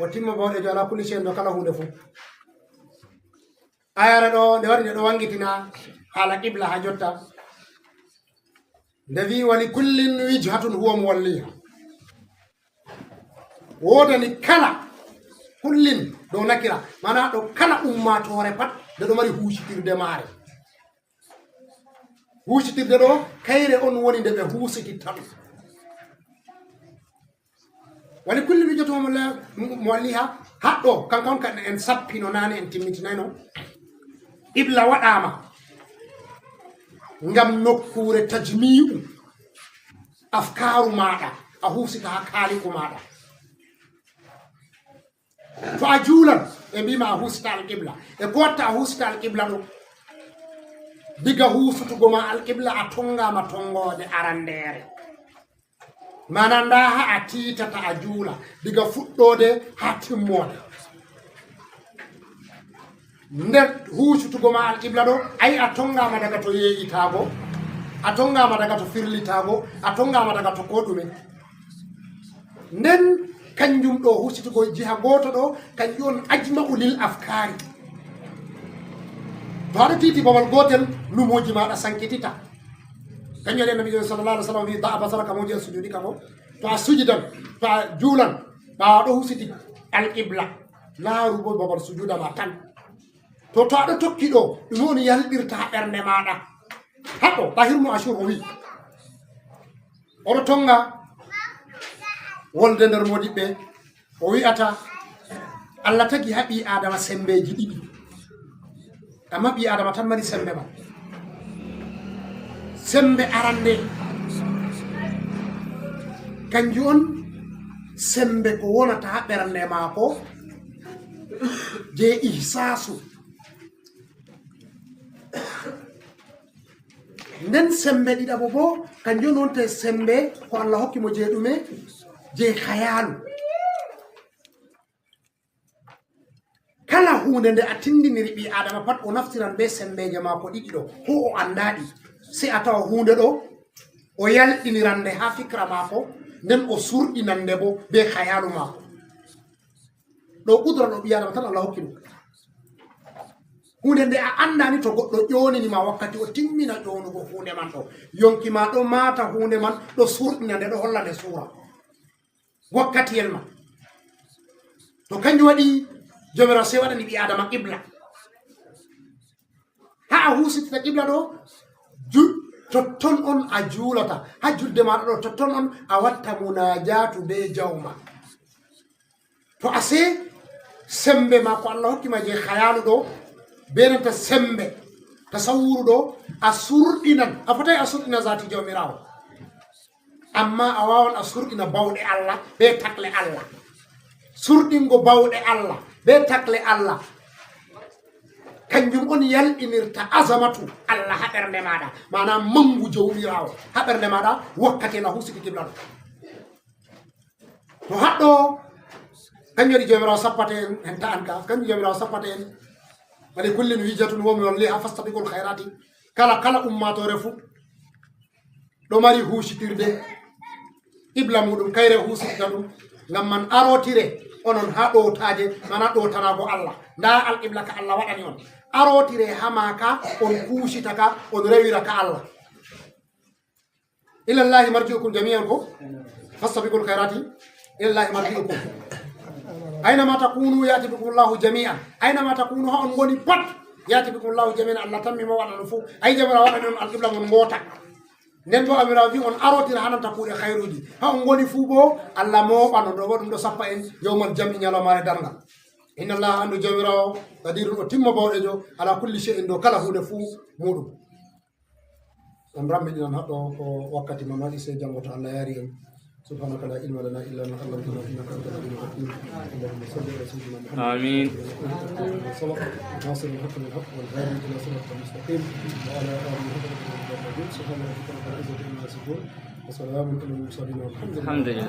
وتم بوده على كل شيء وكله دفو ayara do de wari do wangitina ala qibla ha jotta devi wali kullin wijhatun huwa muwalliha wodani kala kullin do nakira mana do kala ummatore pat de do mari huusitirde maare huusitirde do kayre on woni de be huusiti tan wali kullin wijhatun muwalliha haddo kankon kan en sappino nane en timmitinayno ibla wadama ngam nokkure tajmi'u afkaru maada a husita ha kaaliku maada to a juulan e mbima a husita alqibla e ko watta a husita alqibla ɗo diga husutugo ma alqibla a tongama tongode arandere mana nda ha a titata a juula diga fuɗɗode ha timmode nder huucutugo ma alqibla ɗo ayi a tongama daga to yeeyitago a tongama daga to firlitago a tongama daga to ko ɗume nden kanjum ɗo huucitugo jiha goto ɗo kanjum on ajma'u lil afkari to aɗa titi babal gotel lumoji maɗa sankitita kanjum waɗi annabi sallallahu alaihi wasallam wi da basaraka moji en sujudi kamo to a sujudan to a juulan ɓawa ɗo husiti alqibla laarugo babal sujuda ma tan to aɗa tokki ɗo ɗum woni yalɗirta ha ɓernde maɗa haɗo tahirnu ashur o wi oɗo tonga wolde nder modiɓɓe o wi'ata Allah tagi ha ɓi adama sembeji ɗiɗi amma ɓi adama tan mari sembe ma sembe arande kanjum on sembe ko wonata ha ɓernde maako je ihsasu nden sembe ɗiɗaɓo bo kanjum on te sembe ko Allah hokkimo je ɗume je hayalu kala hunde nde a tindiniri ɓi adama pat o naftiran be sembeje mako ɗiɗi ɗo ko o andaɗi si a tawa hunde ɗo o yalɗinirande ha fikra mako nden o surɗinande bo be hayalu mako ɗo ƙudra ɗo ɓi adama tan Allah hokki ɗum hunde nde a andani to goɗɗo ƴoninima wakkati o timmina ƴonugo hunde man ɗo yonki ma ɗo mata hunde man ɗo surɗina nde ɗo holla nde suura wakkatiyel ma to kanjum waɗi jomirawo se waɗani ɓi adama qibla ha a husitita qibla ɗo totton on a juulata ha julde maɗa ɗo totton on a watta munajatu be jawma to ase sembe ma ko Allah hokkima je hayalu ɗo benanta sembe tasawuru ɗo a surɗinan a fotai a surɗina zati jawmirawo amma a wawan a surɗina bawɗe Allah be takle Allah surɗingo bawɗe Allah be takle Allah kanjum on yalɗinirta azamatu Allah ha ɓernde maɗa mana mangu jawmirawo ha ɓernde maɗa wakkati la husiti qibla ɗo to haɗɗo kanjum waɗi jawmirawo sappate en ta'an ka kanjum jawmirawo sappate en wali kullin wijatun womi walli ha fastabiqul khairati kala ummatore fu ɗo mari huusitirde qibla muɗum kayre husitita ɗum ngam man arotire onon ha ɗowtaje mana ɗowtanago Allah nda alqibla ka Allah waɗani on arotire hamaka on kuusitaka on rewira ka Allah ilallahi marji'ukum jami'an ko fastabiqul khairati ilallahi marji'ukum aynama takunu yati bikumullahu jami'an aynama takunu ha on goni pat yati bikumullahu jami'an Allah tammi mo waɗano fu ay jamira waɗani on alqibla mon ngota nden bo amira wi on arotira hananta kuuɗe hayruji ha on goni fuu bo Allah moɓano ɗo bo ɗum ɗo sappa en yowmal jam'i ñalawmare darngal inna Allah andu jawmirawo qadirun o timma bawɗejo ala kulli shay'in ɗo kala hunde fuu muɗum on rammiɗinan haɗɗo ko wakkati man waɗi se janngo to Allah yaari en سبحانك لا علم لنا الا ما علمتنا انك انت العليم الحكيم اللهم صل على سيدنا محمد امين ناصر الحق بالحق والهادي الى صراط المستقيم وعلى اله وصحبه وسلم سبحان ربك رب العزه عما يصفون وسلام على المرسلين والحمد لله